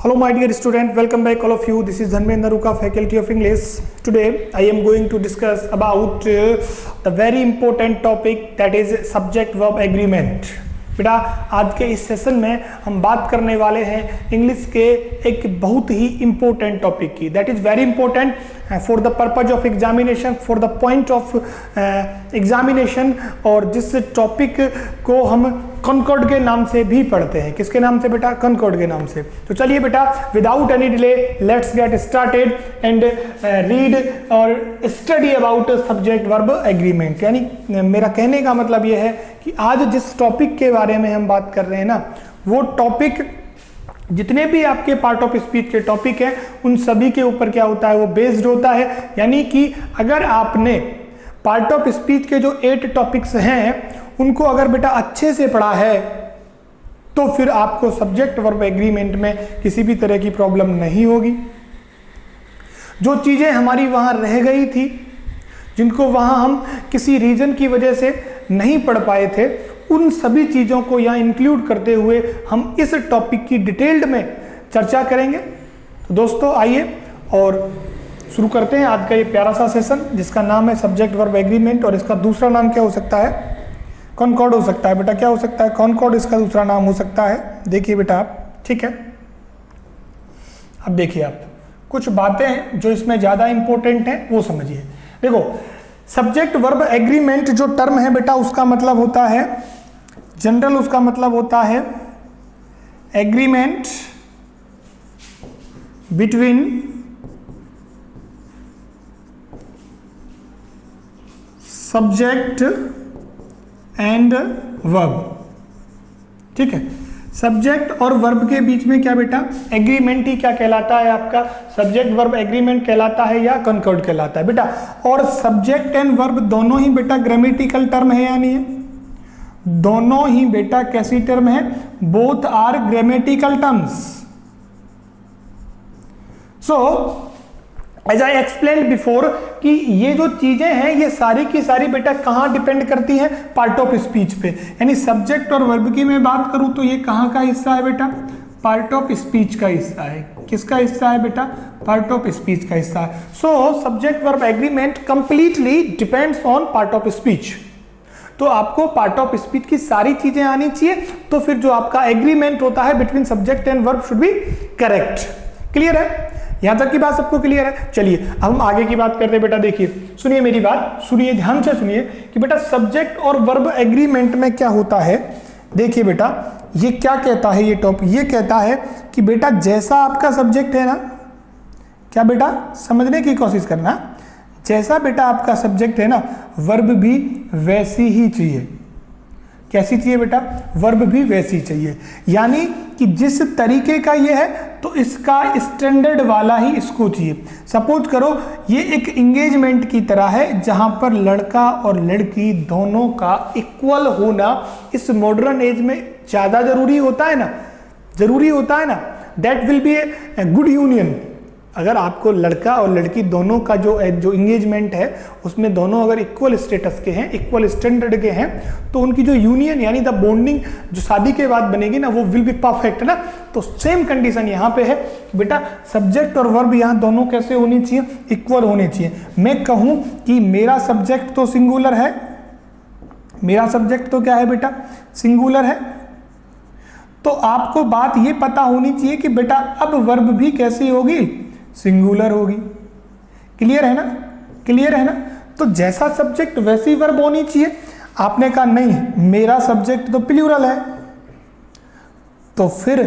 Hello my dear student, welcome back all of you. This is Dhanmendra Ruka, Faculty of English. Today I am going to discuss about the very important topic, that is subject verb agreement. बेटा आज के इस session में हम बात करने वाले हैं इंग्लिश के एक बहुत ही इम्पोर्टेंट टॉपिक की, that is very important for the purpose of examination, for the point of examination. और जिस टॉपिक को हम कॉन्कॉर्ड के नाम से भी पढ़ते हैं, किसके नाम से बेटा? कॉन्कॉर्ड के नाम से। तो चलिए बेटा without any delay let's get started and read और study about subject verb agreement. यानी मेरा कहने का मतलब यह है कि आज जिस टॉपिक के बारे में हम बात कर रहे हैं ना, वो टॉपिक जितने भी आपके पार्ट ऑफ स्पीच के टॉपिक हैं उन सभी के ऊपर क्या होता है, वो बेस्ड होता है। यानी कि अगर आपने पार्ट ऑफ स्पीच के जो 8 टॉपिक्स हैं उनको अगर बेटा अच्छे से पढ़ा है तो फिर आपको सब्जेक्ट वर्ब एग्रीमेंट में किसी भी तरह की प्रॉब्लम नहीं होगी। जो चीज़ें हमारी वहाँ रह गई थी, जिनको वहाँ हम किसी रीजन की वजह से नहीं पढ़ पाए थे, उन सभी चीज़ों को यहाँ इंक्लूड करते हुए हम इस टॉपिक की डिटेल्ड में चर्चा करेंगे। तो दोस्तों आइए और शुरू करते हैं आज का ये प्यारा सा सेशन जिसका नाम है सब्जेक्ट वर्ब एग्रीमेंट। और इसका दूसरा नाम क्या हो सकता है? कॉन्कॉर्ड हो सकता है बेटा। क्या हो सकता है? कॉन्कॉर्ड इसका दूसरा नाम हो सकता है। देखिए बेटा आप, ठीक है। अब देखिए आप, कुछ बातें जो इसमें ज़्यादा इंपॉर्टेंट हैं वो समझिए। देखो सब्जेक्ट वर्ब एग्रीमेंट जो टर्म है बेटा, उसका मतलब होता है जनरल, उसका मतलब होता है agreement between subject and verb. ठीक है, सब्जेक्ट और वर्ब के बीच में क्या बेटा? एग्रीमेंट ही क्या कहलाता है आपका? सब्जेक्ट वर्ब एग्रीमेंट कहलाता है या कॉन्कॉर्ड कहलाता है बेटा। और सब्जेक्ट एंड वर्ब दोनों ही बेटा ग्रामेटिकल टर्म है या नहीं है? दोनों ही बेटा कैसी टर्म है? Both are grammatical terms. So as I explain before कि ये जो चीजें हैं ये सारी की सारी बेटा कहाँ डिपेंड करती हैं? पार्ट ऑफ स्पीच पे। यानी सब्जेक्ट और वर्ब की मैं बात करूं तो ये कहाँ का हिस्सा है बेटा? पार्ट ऑफ स्पीच का हिस्सा है। किसका हिस्सा है बेटा? पार्ट ऑफ स्पीच का हिस्सा है। So subject verb agreement completely depends on part of speech. तो आपको पार्ट ऑफ स्पीच की सारी चीजें आनी चाहिए, तो फिर जो आपका एग्रीमेंट होता है between subject and verb should B correct. Clear है? यहां तक की बात सबको क्लियर है? चलिए अब हम आगे की बात करते हैं बेटा। देखिए सुनिए मेरी बात, सुनिए ध्यान से सुनिए कि बेटा सब्जेक्ट और वर्ब एग्रीमेंट में क्या होता है। देखिए बेटा ये क्या कहता है, ये टॉपिक ये कहता है कि बेटा जैसा आपका सब्जेक्ट है ना, क्या बेटा समझने की कोशिश करना, जैसा बेटा आपका सब्जेक्ट है ना, वर्ब भी वैसी ही चाहिए। कैसी चाहिए बेटा? वर्ब भी वैसी चाहिए। यानी कि जिस तरीके का ये है तो इसका स्टैंडर्ड वाला ही इसको चाहिए। सपोज करो ये एक एंगेजमेंट की तरह है जहां पर लड़का और लड़की दोनों का इक्वल होना इस मॉडर्न एज में ज़्यादा जरूरी होता है ना, जरूरी होता है ना। That will be a good union. अगर आपको लड़का और लड़की दोनों का जो इंगेजमेंट है उसमें दोनों अगर इक्वल स्टेटस के हैं, इक्वल स्टैंडर्ड के हैं, तो उनकी जो यूनियन यानी द बॉन्डिंग जो शादी के बाद बनेगी ना, वो विल बी परफेक्ट है ना। तो सेम कंडीशन यहाँ पे है बेटा, सब्जेक्ट और वर्ब यहाँ दोनों कैसे होनी चाहिए? इक्वल होने चाहिए। मैं कहूँ कि मेरा सब्जेक्ट तो सिंगुलर है, मेरा सब्जेक्ट तो क्या है बेटा? सिंगुलर है। तो आपको बात ये पता होनी चाहिए कि बेटा अब वर्ब भी कैसी होगी? सिंगुलर होगी। क्लियर है ना? क्लियर है ना? तो जैसा सब्जेक्ट वैसी वर्ब होनी चाहिए। आपने कहा नहीं मेरा सब्जेक्ट तो प्लूरल है, तो फिर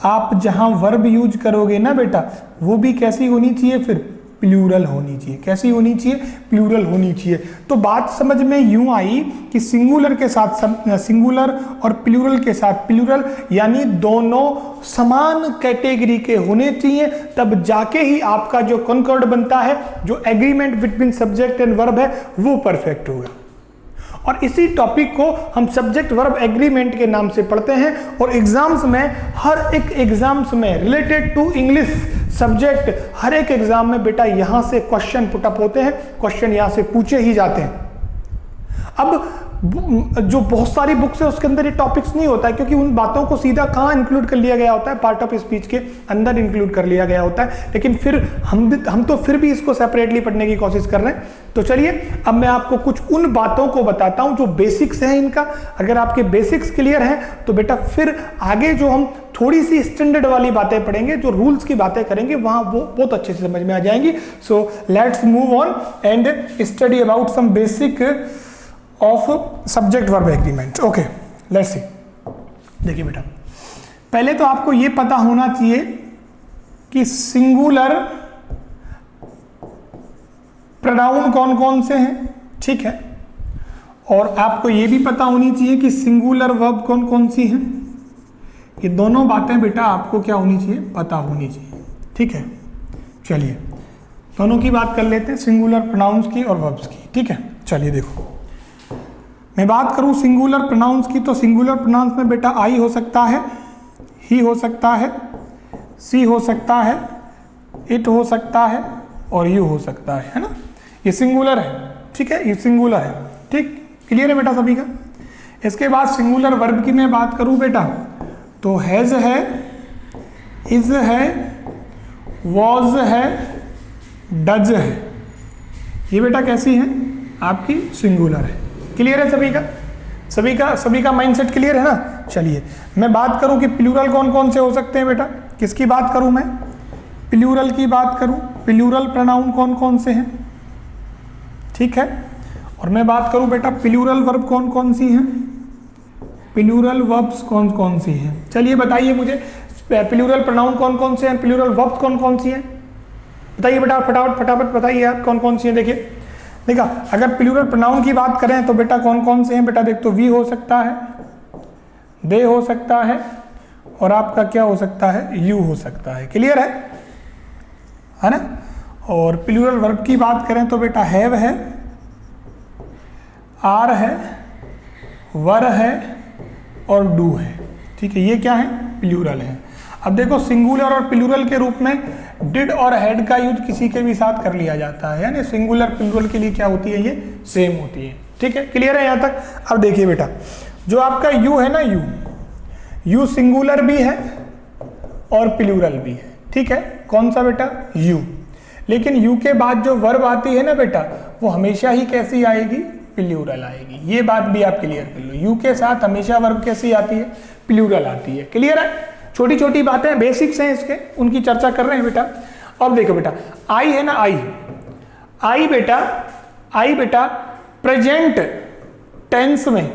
आप जहां वर्ब यूज करोगे ना बेटा, वो भी कैसी होनी चाहिए? फिर प्लूरल होनी चाहिए। कैसी होनी चाहिए? प्लूरल होनी चाहिए। तो बात समझ में यूं आई कि सिंगुलर के साथ सिंगुलर और प्लूरल के साथ प्लूरल, यानी दोनों समान कैटेगरी के होने चाहिए, तब जाके ही आपका जो कॉन्कॉर्ड बनता है, जो agreement between subject and verb है, वो परफेक्ट होगा। और इसी टॉपिक को हम सब्जेक्ट वर्ब एग्रीमेंट के नाम से पढ़ते हैं। और एग्जाम्स में, हर एक एग्जाम्स में रिलेटेड टू इंग्लिश सब्जेक्ट, हर एक एग्जाम में बेटा यहां से क्वेश्चन पुटअप होते हैं, क्वेश्चन यहां से पूछे ही जाते हैं। अब जो बहुत सारी बुक्स है उसके अंदर ये टॉपिक्स नहीं होता है, क्योंकि उन बातों को सीधा कहाँ इंक्लूड कर लिया गया होता है, पार्ट ऑफ स्पीच के अंदर इंक्लूड कर लिया गया होता है। लेकिन फिर हम तो फिर भी इसको सेपरेटली पढ़ने की कोशिश कर रहे हैं। तो चलिए अब मैं आपको कुछ उन बातों को बताता हूं जो बेसिक्स हैं इनका। अगर आपके बेसिक्स क्लियर हैं तो बेटा फिर आगे जो हम थोड़ी सी स्टैंडर्ड वाली बातें पढ़ेंगे, जो रूल्स की बातें करेंगे, वहां वो बहुत अच्छे से समझ में आ जाएंगी। So let's move on and study about some basic of subject verb agreement. Okay, let's see. देखिए बेटा, पहले तो आपको ये पता होना चाहिए कि सिंगुलर प्रोनाउन कौन कौन से हैं, ठीक है। और आपको ये भी पता होनी चाहिए कि सिंगुलर वर्ब कौन कौन सी हैं। ये दोनों बातें बेटा आपको क्या होनी चाहिए, पता होनी चाहिए, ठीक है। चलिए दोनों की बात कर लेते हैं, सिंगुलर प्रोनाउंस की और वर्ब्स की, ठीक है। चलिए देखो, मैं बात करूं सिंगुलर प्रोनाउंस की, तो सिंगुलर प्रोनाउंस में बेटा आई हो सकता है, ही हो सकता है, सी हो सकता है, इट हो सकता है और यू हो सकता है ना। ये सिंगुलर है, ठीक है, ये सिंगुलर है, ठीक, क्लियर है बेटा सभी का। इसके बाद सिंगुलर वर्ब की मैं बात करूं बेटा, तो हैज है, इज है, वॉज है, डज है, ये बेटा कैसी है, आपकी सिंगुलर है। क्लियर है सभी का माइंडसेट क्लियर है ना। चलिए मैं बात करूं कि प्लूरल कौन कौन से हो सकते हैं बेटा, किसकी बात करूं मैं, प्लूरल की बात करूं, प्लूरल प्रोनाउन कौन कौन से हैं, ठीक है। और मैं बात करूं बेटा प्लूरल वर्ब कौन कौन सी हैं, प्लूरल वर्ब्स कौन कौन सी हैं। चलिए बताइए मुझे, प्लूरल प्रोनाउन कौन कौन से हैं, प्लूरल वर्ब्स कौन कौन सी हैं, बताइए बेटा, फटाफट बताइए आप कौन कौन सी हैं। देखिए देखा, अगर प्लूरल प्रोनाउन की बात करें तो बेटा कौन कौन से हैं बेटा, देख तो वी हो सकता है, दे हो सकता है और आपका क्या हो सकता है, यू हो सकता है। क्लियर है ना। और प्लूरल वर्ब की बात करें तो बेटा हैव है, आर है, वर है और डू है, ठीक है। ये क्या है, प्लूरल है। अब देखो सिंगुलर और प्लूरल के रूप में डिड और हैड का यूज किसी के भी साथ कर लिया जाता है, यानी सिंगुलर प्लूरल के लिए क्या होती है, ये सेम होती है, ठीक है। क्लियर है यहाँ तक। अब देखिए बेटा, जो आपका यू है ना, यू सिंगुलर भी है और प्लूरल भी है, ठीक है। कौन सा बेटा, यू। लेकिन यू के बाद जो वर्ब आती है ना बेटा, वो हमेशा ही कैसी आएगी, प्लूरल आएगी। ये बात भी आप क्लियर कर लो, यू के साथ हमेशा वर्ब कैसी आती है, प्लूरल आती है। क्लियर है। छोटी छोटी बातें बेसिक्स हैं इसके, उनकी चर्चा कर रहे हैं बेटा। अब देखो बेटा, आई है ना, आई बेटा प्रेजेंट टेंस में,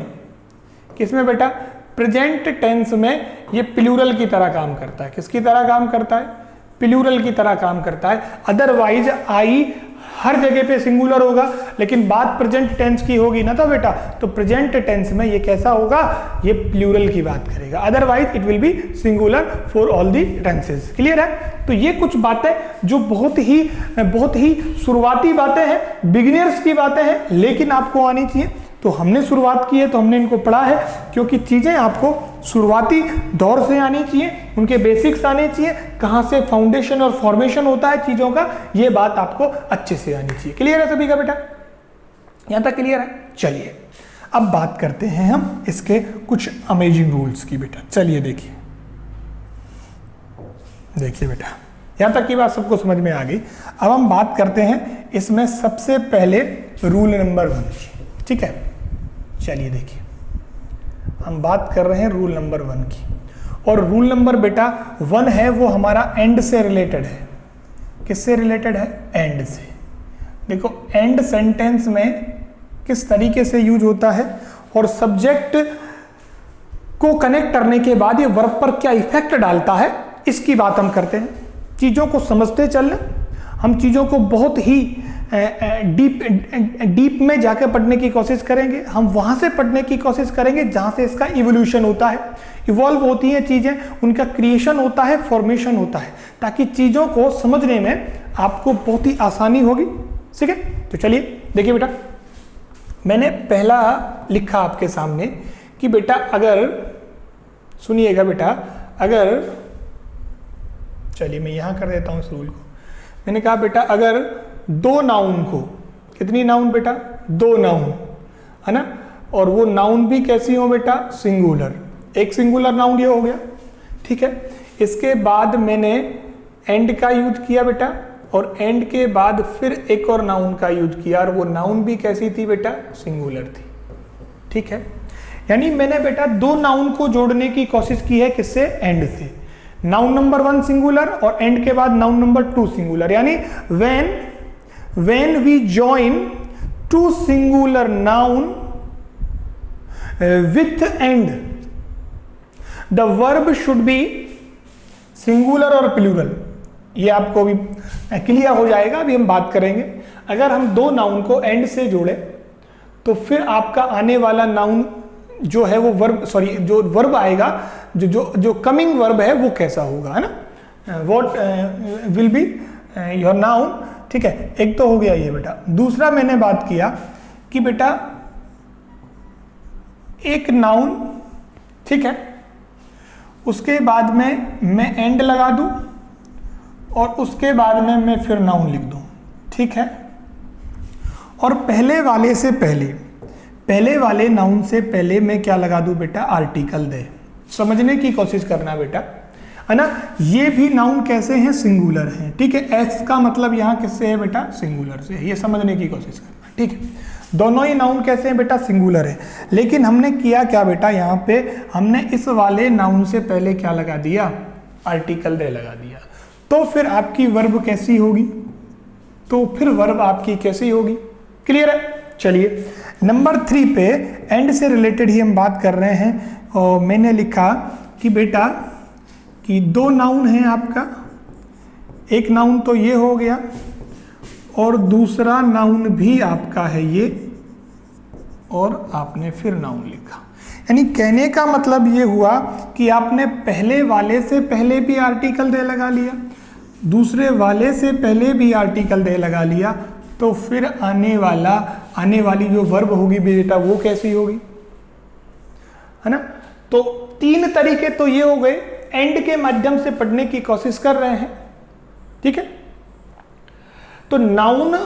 किसमें बेटा, प्रेजेंट टेंस में ये प्लूरल की तरह काम करता है। किसकी तरह काम करता है, प्लूरल की तरह काम करता है। अदरवाइज आई हर जगह पे सिंगुलर होगा, लेकिन बात प्रेजेंट टेंस की होगी ना तो बेटा, तो प्रेजेंट टेंस में ये कैसा होगा, ये प्लूरल की बात करेगा। Otherwise it will be singular for all the tenses. Clear है। तो ये कुछ बातें जो बहुत ही शुरुआती बातें हैं, बिगिनर्स की बातें हैं, लेकिन आपको आनी चाहिए। तो हमने शुरुआत की है तो हमने इनको पढ़ा है, क्योंकि चीजें आपको शुरुआती दौर से आनी चाहिए, उनके बेसिक्स आने चाहिए, कहाँ से फाउंडेशन और फॉर्मेशन होता है चीजों का, ये बात आपको अच्छे से आनी चाहिए। क्लियर है सभी का बेटा, यहां तक क्लियर है। चलिए अब बात करते हैं हम इसके कुछ अमेजिंग रूल्स की बेटा। चलिए देखिए बेटा, यहां तक की बात सबको समझ में आ गई। अब हम बात करते हैं इसमें सबसे पहले रूल नंबर 1 की, ठीक है। चलिए देखिए, हम बात कर रहे हैं रूल नंबर 1 की, और रूल नंबर बेटा 1 है वो हमारा एंड से रिलेटेड है। किससे रिलेटेड है, एंड से। देखो एंड सेंटेंस में किस तरीके से यूज होता है और सब्जेक्ट को कनेक्ट करने के बाद ये वर्ब पर क्या इफेक्ट डालता है, इसकी बात हम करते हैं। चीजों को समझते चलना, हम चीजों को बहुत ही डीप में जाकर पढ़ने की कोशिश करेंगे। हम वहां से पढ़ने की कोशिश करेंगे जहां से इसका इवोल्यूशन होता है, इवॉल्व होती हैं चीजें, उनका क्रिएशन होता है, फॉर्मेशन होता है, ताकि चीजों को समझने में आपको बहुत ही आसानी होगी। ठीक है। तो चलिए देखिए बेटा, मैंने पहला लिखा आपके सामने कि बेटा अगर, सुनिएगा बेटा, अगर, चलिए मैं यहां कर देता हूं इस रूल को। मैंने कहा बेटा अगर 2 नाउन को, कितनी नाउन बेटा, 2 नाउन, है ना, और वो नाउन भी कैसी हो बेटा, सिंगुलर। एक सिंगुलर नाउन ये हो गया, ठीक है। इसके बाद मैंने एंड का यूज किया बेटा, और एंड के बाद फिर एक और नाउन का यूज किया, और वो नाउन भी कैसी थी बेटा, सिंगुलर थी, ठीक है। यानी मैंने बेटा दो नाउन को जोड़ने की कोशिश की है, किससे, एंड से। Noun number 1 singular or and के बाद नाउन नंबर 2 सिंगुलर, यानी when we join two singular noun with and, the verb should be singular or plural. ये आपको भी क्लियर हो जाएगा, अभी हम बात करेंगे। अगर हम दो नाउन को एंड से जोड़े तो फिर आपका आने वाला नाउन जो है वो वर्ब, सॉरी जो वर्ब आएगा, जो कमिंग वर्ब है वो कैसा होगा, है ना, what will be your noun, ठीक है। एक तो हो गया ये बेटा। दूसरा मैंने बात किया कि बेटा एक नाउन, ठीक है, उसके बाद में मैं एंड लगा दूं और उसके बाद में मैं फिर नाउन लिख दूं, ठीक है। और पहले वाले नाउन से पहले मैं क्या लगा दूं बेटा, आर्टिकल दे। समझने की कोशिश करना बेटा, है ना। ये भी नाउन कैसे हैं, सिंगुलर हैं, ठीक है। एस का मतलब यहाँ किससे है बेटा, सिंगुलर से है, ये समझने की कोशिश करना, ठीक है। दोनों ही नाउन कैसे हैं बेटा, सिंगुलर है। लेकिन हमने किया क्या बेटा, यहाँ पे हमने इस वाले नाउन से पहले क्या लगा दिया, आर्टिकल दे लगा दिया। तो फिर आपकी वर्ब कैसी होगी, तो फिर वर्ब आपकी कैसी होगी, क्लियर है। चलिए नंबर 3 पे एंड से रिलेटेड ही हम बात कर रहे हैं, और मैंने लिखा कि बेटा कि दो नाउन हैं आपका, एक नाउन तो ये हो गया और दूसरा नाउन भी आपका है ये, और आपने फिर नाउन लिखा। यानी कहने का मतलब ये हुआ कि आपने पहले वाले से पहले भी आर्टिकल दे लगा लिया, दूसरे वाले से पहले भी आर्टिकल दे लगा लिया, तो फिर आने वाली जो वर्ब होगी बेटा वो कैसी होगी, है ना। तो 3 तरीके तो ये हो गए, एंड के माध्यम से पढ़ने की कोशिश कर रहे हैं, ठीक है। तो नाउन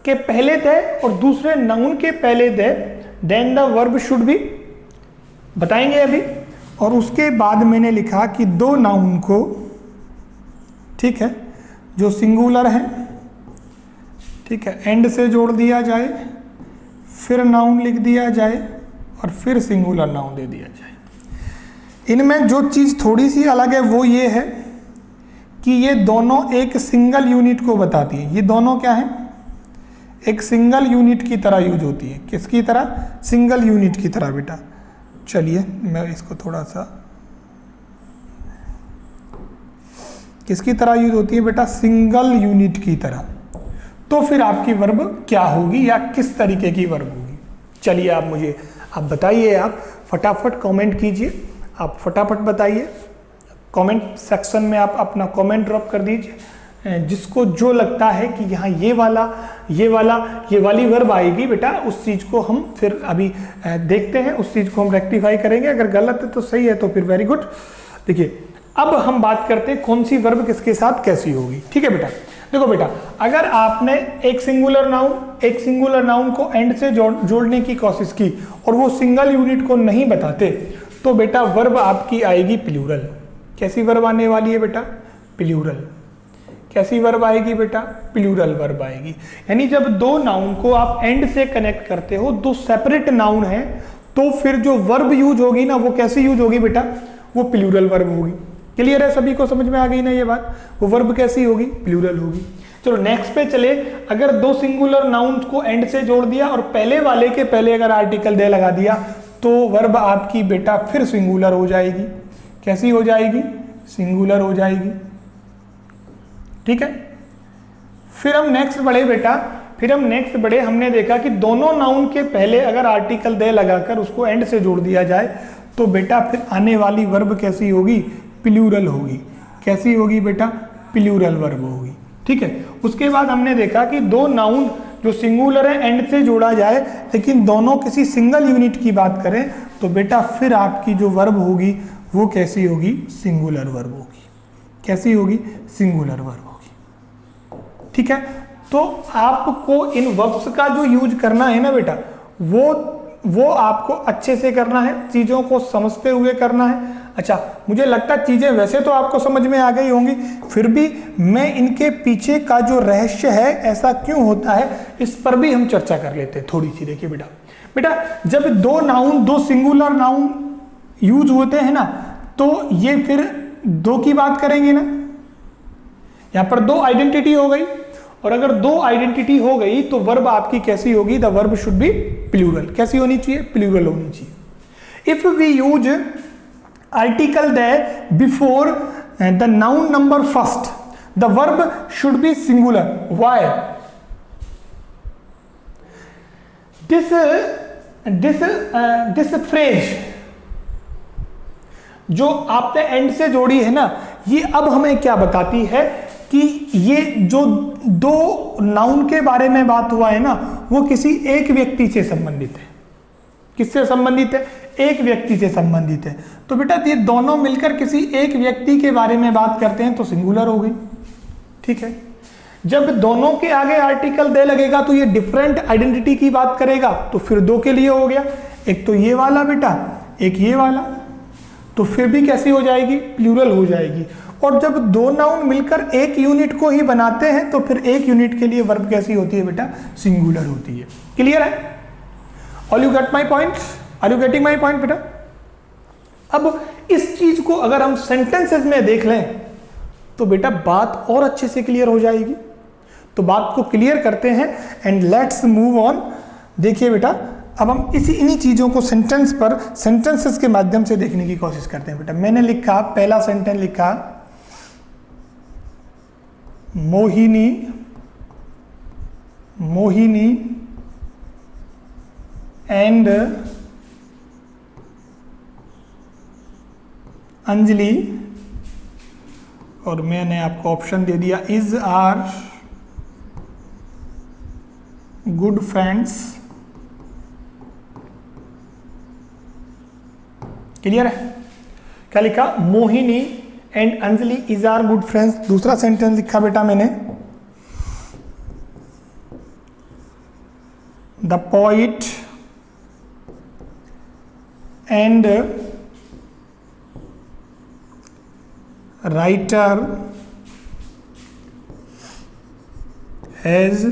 के पहले थे और दूसरे नाउन के पहले थे, then the verb should be, बताएंगे अभी। और उसके बाद मैंने लिखा कि दो नाउन को, ठीक है, जो सिंगुलर है, ठीक है, एंड से जोड़ दिया जाए, फिर नाउन लिख दिया जाए और फिर सिंगुलर नाउन दे दिया जाए। इनमें जो चीज़ थोड़ी सी अलग है वो ये है कि ये दोनों एक सिंगल यूनिट को बताती है। ये दोनों क्या है, एक सिंगल यूनिट की तरह यूज होती है। किसकी तरह, सिंगल यूनिट की तरह बेटा। चलिए मैं इसको थोड़ा सा, किसकी तरह यूज होती है बेटा, सिंगल यूनिट की तरह। तो फिर आपकी वर्ब क्या होगी या किस तरीके की वर्ब होगी, चलिए आप बताइए। आप फटाफट कमेंट कीजिए, आप फटाफट बताइए, कमेंट सेक्शन में आप अपना कमेंट ड्रॉप कर दीजिए। जिसको जो लगता है कि यहाँ ये वाली वर्ब आएगी बेटा, उस चीज़ को हम फिर अभी देखते हैं, उस चीज़ को हम रेक्टिफाई करेंगे। अगर गलत है तो सही है, तो फिर वेरी गुड। देखिए अब हम बात करते हैं कौन सी वर्ब किसके साथ कैसी होगी, ठीक है बेटा। देखो बेटा, अगर आपने एक सिंगुलर नाउन को एंड से जोड़ने की कोशिश की और वो सिंगल यूनिट को नहीं बताते, तो बेटा वर्ब आपकी आएगी प्लूरल। कैसी वर्ब आने वाली है बेटा, प्लूरल। कैसी वर्ब आएगी बेटा, प्लूरल वर्ब आएगी। यानी जब दो नाउन को आप एंड से कनेक्ट करते हो, दो सेपरेट नाउन है, तो फिर जो वर्ब यूज होगी ना, वो कैसी यूज होगी बेटा, वो प्लूरल वर्ब होगी। क्लियर है, सभी को समझ में आ गई ना ये बात, वो वर्ब कैसी होगी, प्लूरल होगी। चलो नेक्स्ट पे चले। अगर दो सिंगुलर नाउन को एंड से जोड़ दिया और पहले वाले के पहले अगर आर्टिकल दे लगा दिया, तो वर्ब आपकी बेटा फिर सिंगुलर हो जाएगी। कैसी हो जाएगी, सिंगुलर हो जाएगी, ठीक है। फिर हम नेक्स्ट बढ़े, हमने देखा कि दोनों नाउन के पहले अगर आर्टिकल दे लगाकर उसको एंड से जोड़ दिया जाए, तो बेटा फिर आने वाली वर्ब कैसी होगी, प्लूरल होगी। कैसी होगी बेटा, प्लूरल वर्ब होगी, ठीक है। उसके बाद हमने देखा कि दो नाउन जो सिंगुलर है एंड से जोड़ा जाए, लेकिन दोनों किसी सिंगल यूनिट की बात करें, तो बेटा फिर आपकी जो वर्ब होगी वो कैसी होगी, सिंगुलर वर्ब होगी। कैसी होगी, सिंगुलर वर्ब होगी, ठीक है। तो आपको इन वर्ब्स का जो यूज करना है ना बेटा, वो वो आपको अच्छे से करना है, चीज़ों को समझते हुए करना है। अच्छा, मुझे लगता है चीज़ें वैसे तो आपको समझ में आ गई होंगी, फिर भी मैं इनके पीछे का जो रहस्य है, ऐसा क्यों होता है, इस पर भी हम चर्चा कर लेते हैं थोड़ी सी। देखिए बेटा जब दो सिंगुलर नाउन यूज होते हैं ना, तो ये फिर दो की बात करेंगे ना, यहां पर दो आइडेंटिटी हो गई, और अगर दो आइडेंटिटी हो गई तो वर्ब आपकी कैसी होगी, the verb should be plural. कैसी होनी चाहिए, प्लूरल होनी चाहिए। If we use article the before the noun number first, the verb should be singular. Why? This phrase जो आपने एंड से जोड़ी है ना, ये अब हमें क्या बताती है कि ये जो दो नाउन के बारे में बात हुआ है ना, वो किसी एक व्यक्ति से संबंधित है। किससे संबंधित है? एक व्यक्ति से संबंधित है। तो बेटा ये दोनों मिलकर किसी एक व्यक्ति के बारे में बात करते हैं तो सिंगुलर हो गई, ठीक है। जब दोनों के आगे आर्टिकल दे लगेगा तो ये डिफरेंट आइडेंटिटी की बात करेगा, तो फिर दो के लिए हो गया, एक तो ये वाला बेटा, एक ये वाला, तो फिर भी कैसी हो जाएगी, प्लूरल हो जाएगी। और जब दो नाउन मिलकर एक यूनिट को ही बनाते हैं तो फिर एक यूनिट के लिए वर्ब कैसी होती है बेटा, सिंगुलर होती है। क्लियर है? All you get my point? Are you getting my point बेटा? अब इस चीज को अगर हम सेंटेंसेस में देख लें तो बेटा बात और अच्छे से क्लियर हो जाएगी। तो बात को क्लियर करते हैं एंड लेट्स मूव ऑन। देखिए बेटा, अब हम इन्हीं चीजों को सेंटेंस पर सेंटेंसेस के माध्यम से देखने की कोशिश करते हैं। बेटा मैंने लिखा, पहला सेंटेंस लिखा, मोहिनी एंड अंजलि, और मैंने आपको ऑप्शन दे दिया is are good friends. Clear है? क्या लिखा? Mohini and Anjali is are good friends. दूसरा सेंटेंस लिखा बेटा मैंने, the poet and writer has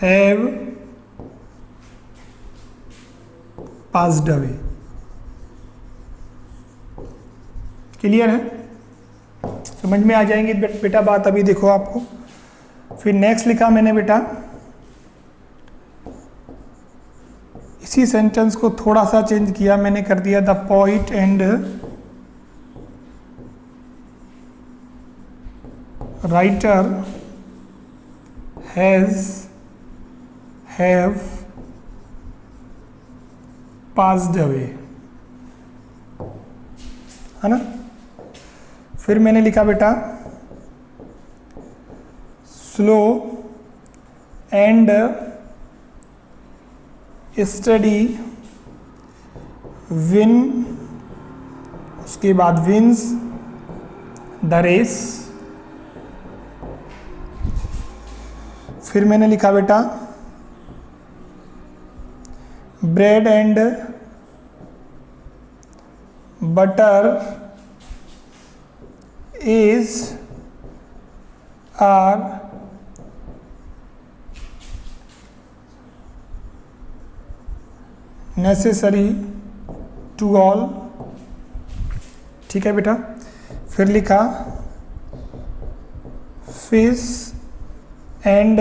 have passed away। Clear है? समझ में आ जाएंगी बेटा बात। अभी देखो आपको, फिर नेक्स्ट लिखा मैंने बेटा, इसी सेंटेंस को थोड़ा सा चेंज किया मैंने, कर दिया the poet and writer have passed away, है ना। फिर मैंने लिखा बेटा स्लो एंड स्टडी विन, उसके बाद विंस द रेस। फिर मैंने लिखा बेटा bread and butter is are necessary to all. ठीक है बेटा। फिर लिखा fish and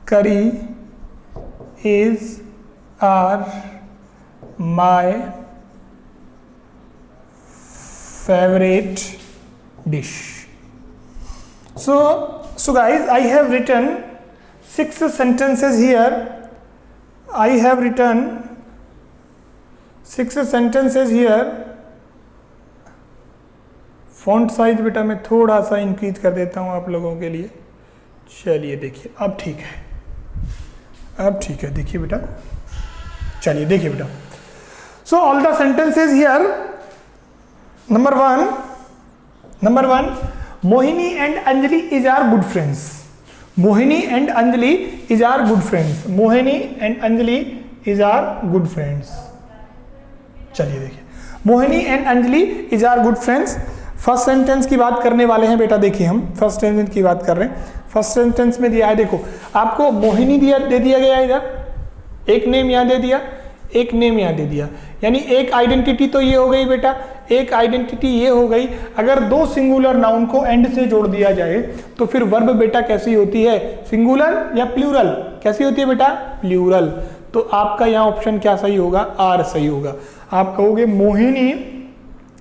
curry is are my favorite dish। So guys, I have written 6 sentences here. I have written 6 sentences here। Font size बेटा मैं थोड़ा सा इंक्रीज कर देता हूँ आप लोगों के लिए। चलिए देखिए अब ठीक है, अब ठीक है। देखिए बेटा, चलिए देखिए बेटा। So all the sentences here, number number 1, Mohini and Anjali is are good friends. Mohini and Anjali is are good friends. Mohini and Anjali is are good friends. चलिए देखिए, Mohini and Anjali is are good friends. First sentence की बात करने वाले हैं बेटा। देखिए हम फर्स्ट सेंटेंस की बात कर रहे हैं। फर्स्ट सेंटेंस में दिया है, देखो आपको मोहिनी दे दिया गया इधर, एक नेम यहाँ दे दिया, एक नेम यहाँ दे दिया, यानी एक आइडेंटिटी तो ये हो गई बेटा, एक आइडेंटिटी ये हो गई। अगर दो सिंगुलर नाउन को एंड से जोड़ दिया जाए तो फिर वर्ब बेटा कैसी होती है, सिंगुलर या प्लूरल? कैसी होती है बेटा? प्लूरल। तो आपका यहाँ ऑप्शन क्या सही होगा? आर सही होगा। आप कहोगे Mohini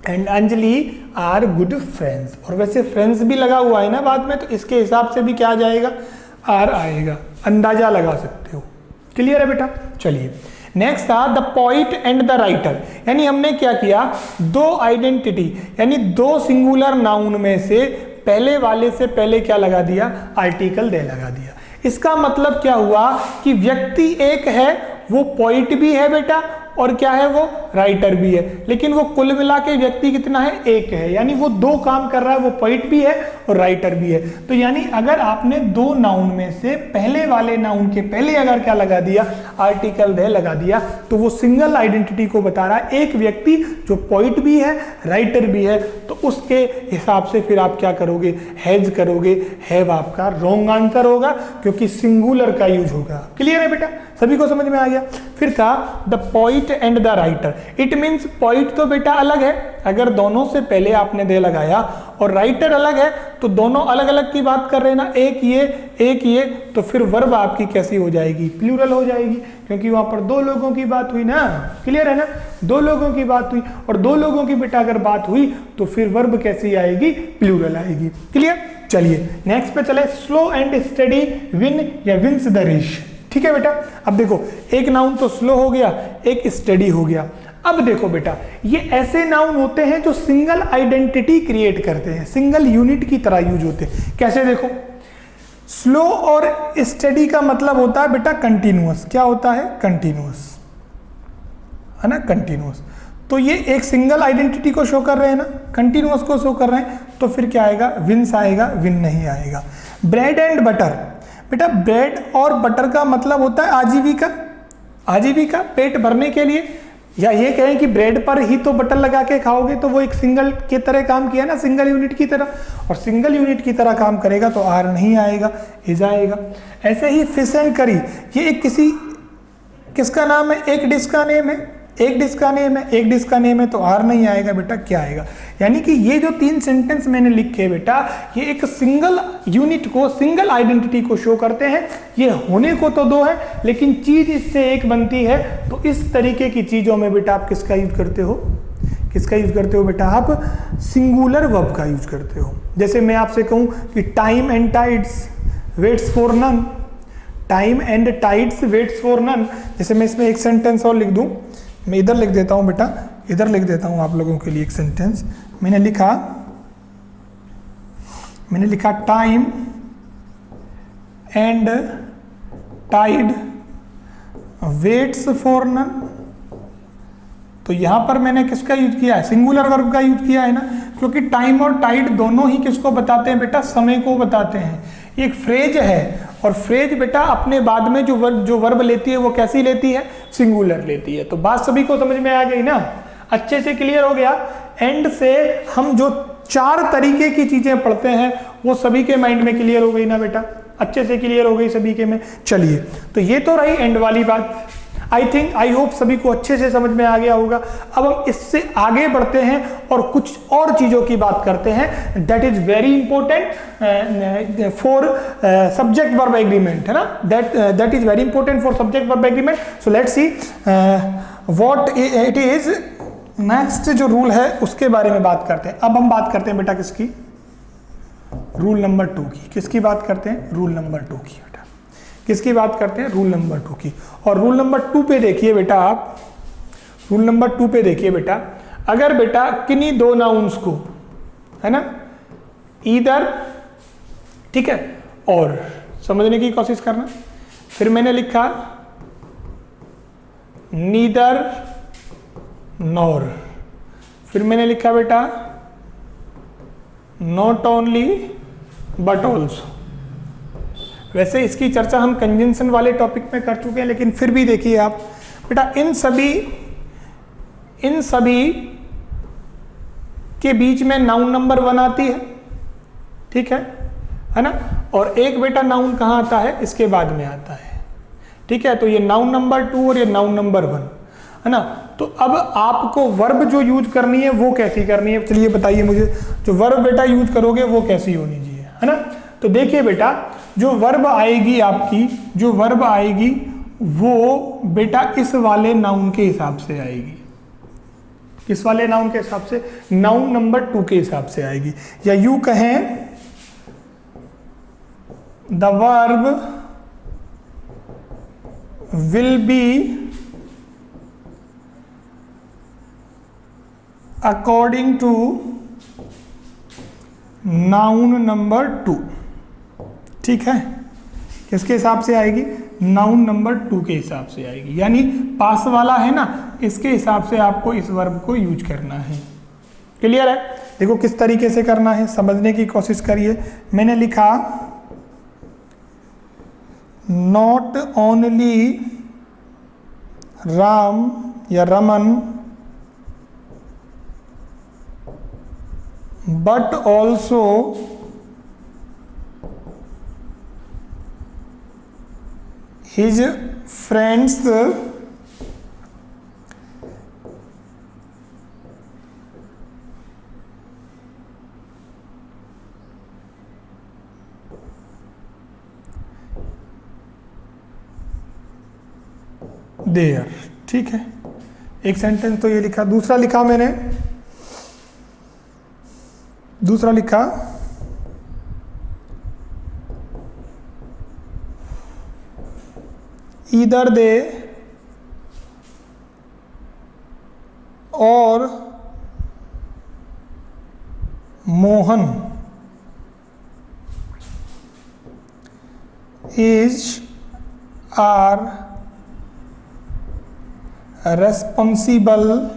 and Anjali are good friends, और वैसे फ्रेंड्स भी लगा हुआ है ना बाद में, तो इसके हिसाब से भी क्या आ जाएगा? आर आएगा। अंदाजा लगा सकते हो। क्लियर है बेटा? चलिए नेक्स्ट था the poet and the writer, यानी हमने क्या किया, दो आइडेंटिटी यानी दो सिंगुलर नाउन में से पहले वाले से पहले क्या लगा दिया? आर्टिकल दे लगा दिया। इसका मतलब क्या हुआ कि व्यक्ति एक है, वो पोइट भी है बेटा, और क्या है, वो राइटर भी है, लेकिन वो कुल मिला के व्यक्ति कितना है? एक है, यानी वो दो काम कर रहा है, वो पोइट भी है और राइटर भी है। तो यानी अगर आपने दो नाउन में से पहले वाले नाउन के पहले अगर क्या लगा दिया? आर्टिकल दे लगा दिया, तो वो सिंगल आइडेंटिटी को बता रहा है, एक व्यक्ति जो पोइट भी है राइटर भी है। तो उसके हिसाब से फिर आप क्या करोगे? हैज करोगे। हैव आपका रॉन्ग आंसर होगा, क्योंकि सिंगुलर का यूज होगा। क्लियर है बेटा? सभी को समझ में आ गया? फिर था the poet and the writer. It means poet तो बेटा अलग है, अगर दोनों से पहले आपने दे लगाया, और राइटर अलग है, तो दोनों अलग अलग की बात कर रहे हैं ना, एक ये, तो फिर वर्ब आपकी कैसी हो जाएगी? प्लूरल हो जाएगी, क्योंकि वहां पर दो लोगों की बात हुई ना। क्लियर है ना? दो लोगों की बात हुई, और दो लोगों की बेटा अगर बात हुई तो फिर वर्ब कैसी आएगी? प्लूरल आएगी। क्लियर? चलिए नेक्स्ट पे चले, स्लो एंड स्टडी विन या विंस द रेस। ठीक है बेटा? अब देखो, एक नाउन तो स्लो हो गया, एक स्टडी हो गया। अब देखो बेटा, ये ऐसे नाउन होते हैं जो सिंगल आइडेंटिटी क्रिएट करते हैं, सिंगल यूनिट की तरह यूज होते हैं। कैसे? देखो, स्लो और स्टडी का मतलब होता है बेटा कंटिन्यूअस। क्या होता है? कंटिन्यूअस, है ना? कंटिन्यूअस। तो ये एक सिंगल आइडेंटिटी को शो कर रहे हैं ना, कंटिन्यूअस को शो कर रहे हैं, तो फिर क्या आएगा? विंस आएगा, विन नहीं आएगा। ब्रेड एंड बटर, बेटा ब्रेड और बटर का मतलब होता है आजीविका। आजीविका, पेट भरने के लिए, या ये कहें कि ब्रेड पर ही तो बटर लगा के खाओगे, तो वो एक सिंगल की तरह काम किया ना, सिंगल यूनिट की तरह, और सिंगल यूनिट की तरह काम करेगा तो आर नहीं आएगा, इज आएगा। ऐसे ही फिश एंड करी, ये एक किसका नाम है? एक डिश का नेम है, एक डिश का नेम है, एक डिश का नेम है, तो आर नहीं आएगा बेटा। क्या आएगा? यानी कि ये जो तीन सेंटेंस मैंने लिखे बेटा, ये एक सिंगल यूनिट को, सिंगल आइडेंटिटी को शो करते हैं। ये होने को तो दो है, लेकिन चीज इससे एक बनती है। तो इस तरीके की चीजों में बेटा आप किसका यूज करते हो? किसका यूज करते हो बेटा? आप सिंगुलर वर्ब का यूज करते हो। जैसे मैं आपसे कहूं कि time and tides waits for none, time and tides waits for none. जैसे मैं इसमें एक सेंटेंस और लिख दूं, मैं इधर लिख देता हूं बेटा, इधर लिख देता हूं आप लोगों के लिए एक सेंटेंस। मैंने लिखा time and tide waits for none. तो यहां पर मैंने किसका यूज किया है? सिंगुलर वर्ब का यूज किया है ना, क्योंकि टाइम और टाइड दोनों ही किसको बताते हैं बेटा? समय को बताते हैं। एक फ्रेज है, और फ्रेज बेटा अपने बाद में जो वर्ब लेती है वो कैसी लेती है? सिंगुलर लेती है। तो बात सभी को समझ में आ गई ना? अच्छे से क्लियर हो गया? एंड से हम जो चार तरीके की चीजें पढ़ते हैं वो सभी के माइंड में क्लियर हो गई ना बेटा? अच्छे से क्लियर हो गई सभी के में? चलिए, तो ये तो रही एंड वाली बात। आई होप सभी को अच्छे से समझ में आ गया होगा। अब हम इससे आगे बढ़ते हैं और कुछ और चीजों की बात करते हैं, that is very important for subject verb agreement, है ना? That is very important for subject verb agreement. So let's see what it is. Next जो रूल है उसके बारे में बात करते हैं। अब हम बात करते हैं बेटा किसकी? रूल नंबर 2 की। किसकी बात करते हैं? रूल नंबर 2 की बेटा। किसकी बात करते हैं? रूल नंबर 2 की। और रूल नंबर 2 पे देखिए बेटा, आप रूल नंबर 2 पे देखिए बेटा, अगर बेटा किन्हीं दो नाउन्स को, है ना, ईदर, ठीक है, और समझने की कोशिश करना। फिर मैंने लिखा नीदर नॉर, फिर मैंने लिखा बेटा नॉट ओनली बट ऑल्सो। वैसे इसकी चर्चा हम कंजंक्शन वाले टॉपिक में कर चुके हैं, लेकिन फिर भी देखिए आप बेटा, इन सभी के बीच में नाउन नंबर 1 आती है, ठीक है ना, और एक बेटा नाउन कहाँ आता है, इसके बाद में आता है, ठीक है। तो ये नाउन नंबर 2 और ये नाउन नंबर 1 है ना। तो अब आपको वर्ब जो यूज करनी है वो कैसी करनी है, चलिए बताइए मुझे। जो वर्ब बेटा यूज करोगे वो कैसी होनी चाहिए, है ना। तो देखिए बेटा, जो वर्ब आएगी आपकी, जो वर्ब आएगी वो बेटा इस वाले नाउन के हिसाब से आएगी। किस वाले नाउन के हिसाब से? नाउन नंबर 2 के हिसाब से आएगी। या यूं कहें, the verb will be according to noun number 2, ठीक है। किसके हिसाब से आएगी? नाउन नंबर 2 के हिसाब से आएगी। यानी पास वाला है ना, इसके हिसाब से आपको इस वर्ब को यूज करना है। क्लियर है? देखो किस तरीके से करना है, समझने की कोशिश करिए। मैंने लिखा नॉट ओनली राम या Raman but also his friends there, ठीक है। एक सेंटेंस तो ये लिखा। दूसरा लिखा मैंने, दूसरा लिखा either they or Mohan is are responsible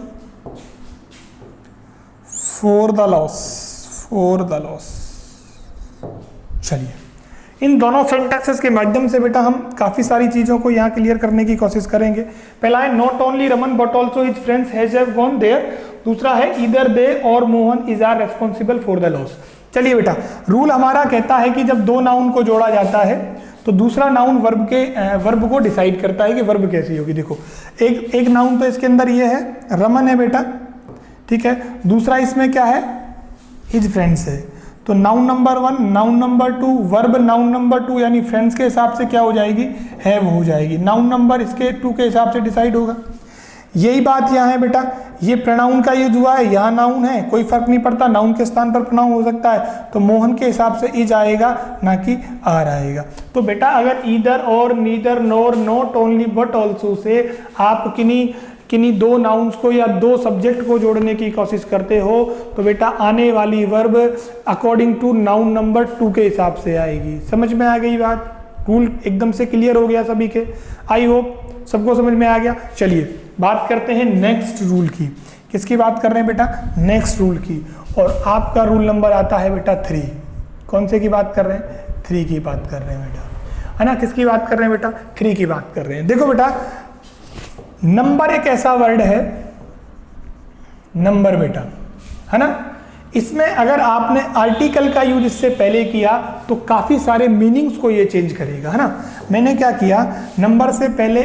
for the loss, for the loss। चलिए, इन दोनों सेंटेंसेस के माध्यम से बेटा हम काफ़ी सारी चीज़ों को यहाँ क्लियर करने की कोशिश करेंगे। पहला है not only Raman but also his friends has have gone there. दूसरा है ईदर दे और Mohan is are responsible for the loss. चलिए बेटा, रूल हमारा कहता है कि जब दो नाउन को जोड़ा जाता है तो दूसरा नाउन वर्ब को डिसाइड करता है कि वर्ब कैसी होगी। देखो एक नाउन तो इसके अंदर ये है, रमन है बेटा, ठीक है। दूसरा इसमें क्या है, हिज फ्रेंड्स है। तो noun number 1, noun number 2, verb noun number 2 यानी फ्रेंड्स के हिसाब से क्या हो जाएगी, हैव हो जाएगी। नाउन नंबर इसके 2 के हिसाब से डिसाइड होगा। यही बात यहाँ है बेटा, ये प्रोनाउन का यूज हुआ है, यहाँ नाउन है, कोई फर्क नहीं पड़ता, नाउन के स्थान पर प्रोनाउन हो सकता है। तो मोहन के हिसाब से इज आएगा, ना कि आर आएगा। तो बेटा अगर ईदर और, neither, NOR, not only but also say आप किन्हीं दो नाउन्स को या दो सब्जेक्ट को जोड़ने की कोशिश करते हो तो बेटा आने वाली verb according to noun number 2 के हिसाब से आएगी। समझ में आ गई बात? रूल एकदम से क्लियर हो गया सभी के? आई होप सबको समझ में आ गया। चलिए बात करते हैं नेक्स्ट रूल की। किसकी बात कर रहे हैं बेटा? नेक्स्ट रूल की। और आपका रूल नंबर आता है बेटा 3। कौन से की बात कर रहे हैं? 3 की बात कर रहे हैं बेटा, है ना। किसकी बात कर रहे हैं बेटा? 3 की बात कर रहे हैं। देखो बेटा, नंबर एक ऐसा वर्ड है, नंबर बेटा, है ना। इसमें अगर आपने आर्टिकल का यूज इससे पहले किया तो काफी सारे मीनिंग्स को ये चेंज करेगा, है ना। मैंने क्या किया, नंबर से पहले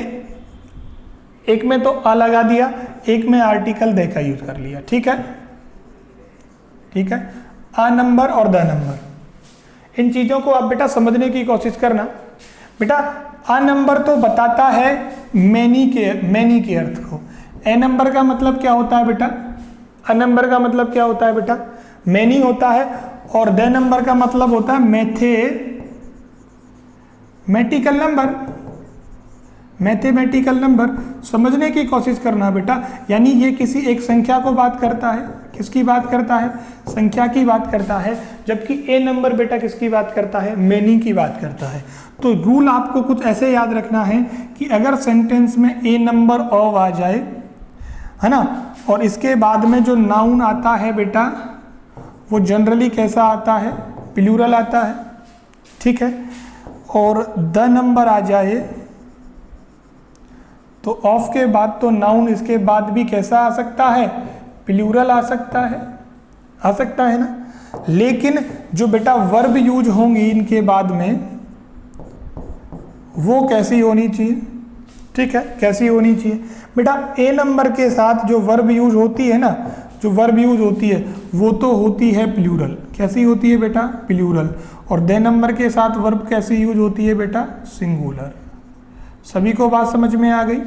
एक में तो अ लगा दिया, एक में आर्टिकल दे का यूज कर लिया, ठीक है, ठीक है। अ नंबर और द नंबर, इन चीजों को आप बेटा समझने की कोशिश करना। बेटा अ नंबर तो बताता है मैनी के अर्थ को। ए नंबर का मतलब क्या होता है बेटा? अ नंबर का मतलब क्या होता है बेटा? मैनी होता है। और द नंबर का मतलब होता है मैथमेटिकल नंबर। समझने की कोशिश करना बेटा, यानी ये किसी एक संख्या को बात करता है। किसकी बात करता है? संख्या की बात करता है। जबकि ए नंबर बेटा किसकी बात करता है? मैनी की बात करता है। तो रूल आपको कुछ ऐसे याद रखना है कि अगर सेंटेंस में ए नंबर ऑफ आ जाए, है ना, और इसके बाद में जो नाउन आता है बेटा वो जनरली कैसा आता है, प्लूरल आता है, ठीक है। और द नंबर आ जाए तो ऑफ के बाद तो नाउन इसके बाद भी कैसा आ सकता है, प्लूरल आ सकता है ना। लेकिन जो बेटा वर्ब यूज होंगी इनके बाद में वो कैसी होनी चाहिए, ठीक है, कैसी होनी चाहिए बेटा, ए नंबर के साथ जो वर्ब यूज होती है ना, जो वर्ब यूज होती है वो तो होती है प्लूरल, कैसी होती है बेटा, प्लूरल। और दे नंबर के साथ वर्ब कैसी यूज होती है बेटा, सिंगुलर। सभी को बात समझ में आ गई,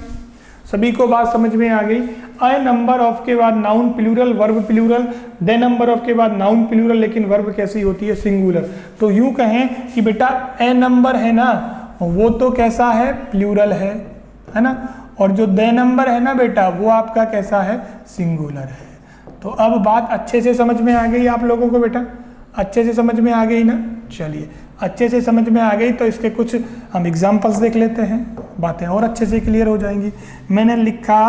सभी को बात समझ में आ गई। ए नंबर ऑफ के बाद noun plural, verb plural, the number of के बाद नाउन प्लूरल, लेकिन वर्ब कैसी होती है, सिंगुलर। तो यूं कहें कि बेटा ए नंबर है ना वो तो कैसा है, प्लूरल है ना, और जो दे नंबर है ना बेटा वो आपका कैसा है, सिंगुलर है। तो अब बात अच्छे से समझ में आ गई आप लोगों को बेटा, अच्छे से समझ में आ गई ना। चलिए अच्छे से समझ में आ गई तो इसके कुछ हम एग्जाम्पल्स देख लेते हैं, बातें और अच्छे से क्लियर हो जाएंगी। मैंने लिखा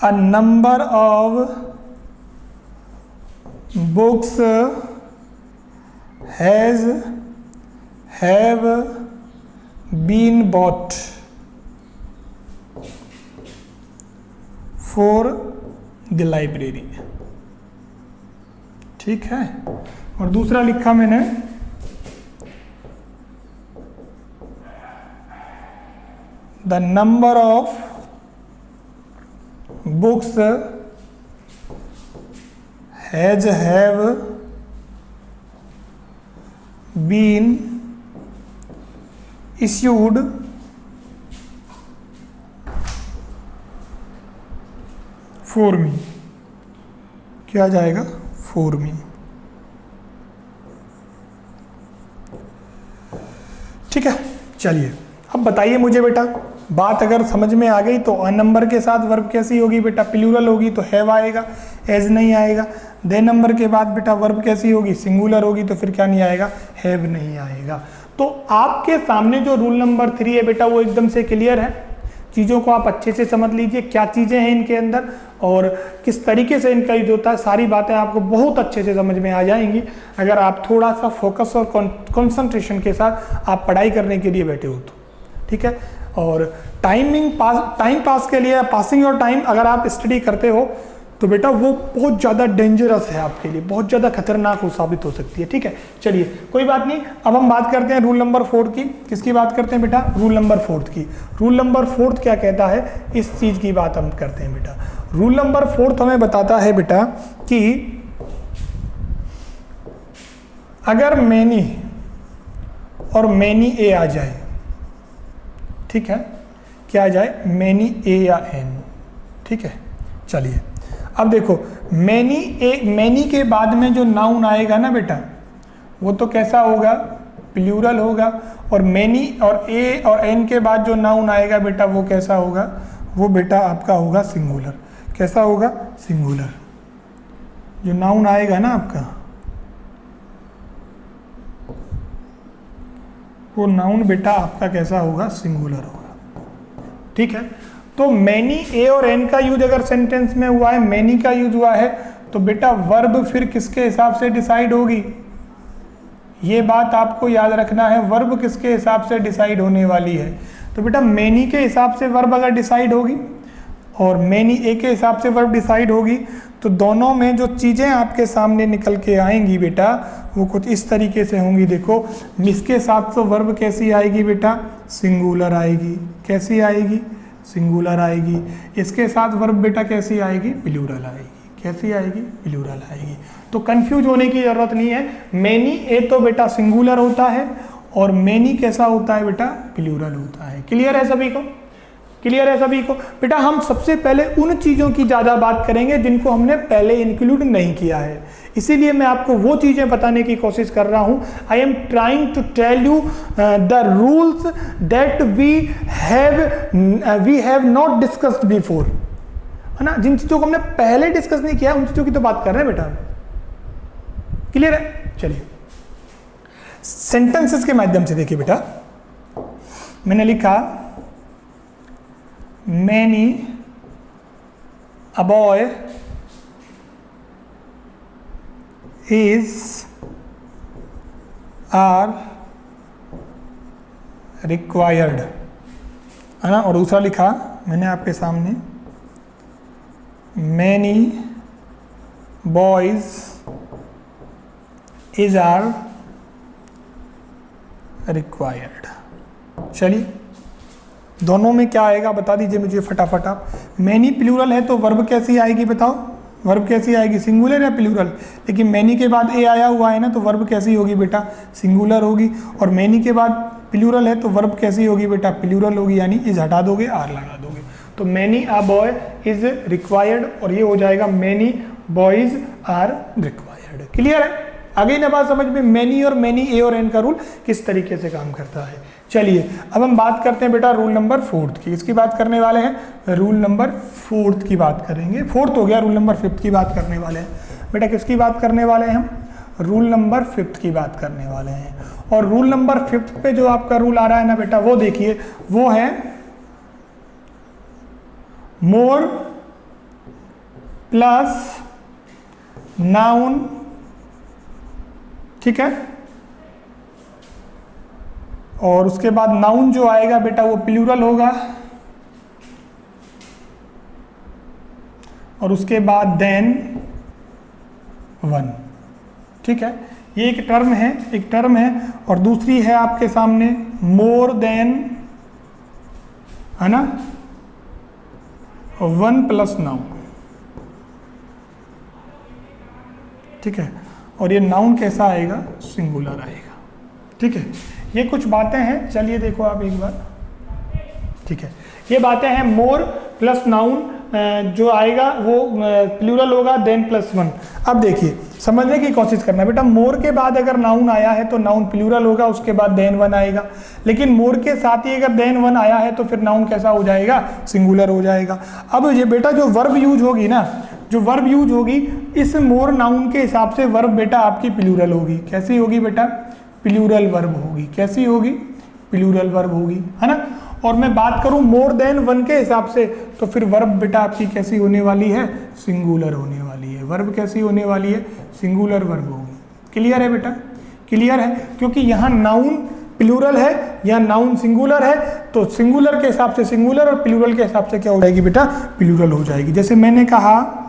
a number of books have been bought for the library, ठीक है। और दूसरा लिखा मैंने the number of books have been issued for me, क्या जाएगा, for me, ठीक है। चलिए अब बताइए मुझे बेटा, बात अगर समझ में आ गई तो अ नंबर के साथ वर्ब कैसी होगी बेटा, प्लूरल होगी तो हैव आएगा, एज नहीं आएगा। दे नंबर के बाद बेटा वर्ब कैसी होगी, सिंगुलर होगी तो फिर क्या नहीं आएगा, हैव नहीं आएगा। तो आपके सामने जो रूल नंबर 3 है बेटा वो एकदम से क्लियर है। चीज़ों को आप अच्छे से समझ लीजिए, क्या चीज़ें हैं इनके अंदर और किस तरीके से इनका यूज होता है, सारी बातें आपको बहुत अच्छे से समझ में आ जाएंगी अगर आप थोड़ा सा फोकस और कंसंट्रेशन के साथ आप पढ़ाई करने के लिए बैठे हो तो, ठीक है। और टाइम पास के लिए, पासिंग योर टाइम अगर आप स्टडी करते हो तो बेटा वो बहुत ज़्यादा डेंजरस है आपके लिए, बहुत ज़्यादा खतरनाक हो साबित हो सकती है, ठीक है। चलिए कोई बात नहीं, अब हम बात करते हैं रूल नंबर 4 की। किसकी बात करते हैं बेटा, रूल नंबर 4 की। रूल नंबर 4 क्या कहता है, इस चीज़ की बात हम करते हैं बेटा। रूल नंबर 4 हमें बताता है बेटा कि अगर मैनी और मैनी ए आ जाए, ठीक है, क्या आ जाए, मैनी ए या एन, ठीक है। चलिए अब देखो मैनी के बाद में जो नाउन आएगा ना बेटा वो तो कैसा होगा, प्लूरल होगा। और मैनी और ए और एन के बाद जो नाउन आएगा बेटा वो कैसा होगा, वो बेटा आपका होगा सिंगुलर। कैसा होगा, सिंगुलर। जो नाउन आएगा ना आपका वो नाउन बेटा आपका कैसा होगा, सिंगुलर होगा, ठीक है। तो मैनी ए और एन का यूज अगर सेंटेंस में हुआ है, मैनी का यूज हुआ है तो बेटा वर्ब फिर किसके हिसाब से डिसाइड होगी, ये बात आपको याद रखना है। वर्ब किसके हिसाब से डिसाइड होने वाली है, तो बेटा मैनी के हिसाब से वर्ब अगर डिसाइड होगी और मैनी ए के हिसाब से वर्ब डिसाइड होगी तो दोनों में जो चीज़ें आपके सामने निकल के आएंगी बेटा वो कुछ इस तरीके से होंगी। देखो इसके साथ तो वर्ब कैसी आएगी बेटा, सिंगुलर आएगी। कैसी आएगी, सिंगुलर आएगी। इसके साथ वर्ब बेटा कैसी आएगी, प्लूरल आएगी। कैसी आएगी, प्लूरल आएगी। तो कंफ्यूज होने की जरूरत नहीं है। मैनी ए तो बेटा सिंगुलर होता है और मैनी कैसा होता है बेटा, प्लूरल होता है। क्लियर है सभी को, क्लियर है सभी को। बेटा हम सबसे पहले उन चीज़ों की ज़्यादा बात करेंगे जिनको हमने पहले इंक्लूड नहीं किया है, इसीलिए मैं आपको वो चीज़ें बताने की कोशिश कर रहा हूँ। I am trying to tell you the rules that we have not discussed before, है ना। जिन चीज़ों को हमने पहले डिस्कस नहीं किया उन चीज़ों की तो बात कर रहे हैं बेटा। क्लियर है, चलिए सेंटेंसेस के माध्यम से देखिए बेटा। मैंने लिखा many a boy is are required, है ना। और दूसरा लिखा मैंने आपके सामने, many boys is are required. चलिए दोनों में क्या आएगा बता दीजिए मुझे फटाफट आप। मैनी प्लूरल है तो वर्ब कैसी आएगी बताओ, वर्ब कैसी आएगी, सिंगुलर या प्लूरल। लेकिन मैनी के बाद ए आया हुआ है ना, तो वर्ब कैसी होगी बेटा, सिंगुलर होगी। और मैनी के बाद प्लूरल है तो वर्ब कैसी होगी बेटा, प्लूरल होगी, यानी इज हटा दोगे आर लगा दोगे। तो many a boy is required, और ये हो जाएगा many boys are required. Clear है, आ गई ना बात समझ में। मैनी और मैनी, ए और एन का रूल किस तरीके से काम करता है। चलिए अब हम बात करते हैं बेटा रूल नंबर 4 की। इसकी बात करने वाले हैं, रूल नंबर 4 की बात करेंगे। 4 हो गया, रूल नंबर 5 की बात करने वाले हैं। बेटा किसकी बात करने वाले हैं हम, रूल नंबर 5 की बात करने वाले हैं। और रूल नंबर 5 पे जो आपका रूल आ रहा है ना बेटा, वो देखिए, वो है मोर प्लस नाउन, ठीक है। और उसके बाद नाउन जो आएगा बेटा वो प्लूरल होगा, और उसके बाद देन वन, ठीक है। ये एक टर्म है, एक टर्म है। और दूसरी है आपके सामने मोर देन, है ना, वन प्लस नाउन, ठीक है। और ये नाउन कैसा आएगा, सिंगुलर आएगा, ठीक है। ये कुछ बातें हैं, चलिए देखो आप एक बार, ठीक है। ये बातें हैं, मोर प्लस नाउन जो आएगा वो प्लूरल होगा, देन प्लस वन। अब देखिए समझने की कोशिश करना बेटा, मोर के बाद अगर नाउन आया है तो नाउन प्लूरल होगा, उसके बाद देन वन आएगा। लेकिन मोर के साथ ही अगर देन वन आया है तो फिर नाउन कैसा हो जाएगा, सिंगुलर हो जाएगा। अब ये बेटा जो वर्ब यूज होगी ना, जो वर्ब यूज होगी इस मोर नाउन के हिसाब से वर्ब बेटा आपकी प्लूरल होगी। कैसी होगी बेटा, प्लूरल वर्ब होगी। कैसी होगी, प्लूरल वर्ब होगी, है ना। और मैं बात करूं मोर देन वन के हिसाब से, तो फिर वर्ब बेटा आपकी कैसी होने वाली है, सिंगुलर होने वाली है। वर्ब कैसी होने वाली है, सिंगुलर वर्ब होगी। क्लियर है बेटा, क्लियर है। क्योंकि यहाँ नाउन प्लूरल है या नाउन सिंगुलर है, तो सिंगुलर के हिसाब से सिंगुलर और प्लूरल के हिसाब से क्या हो जाएगी बेटा, प्लूरल हो जाएगी। जैसे मैंने कहा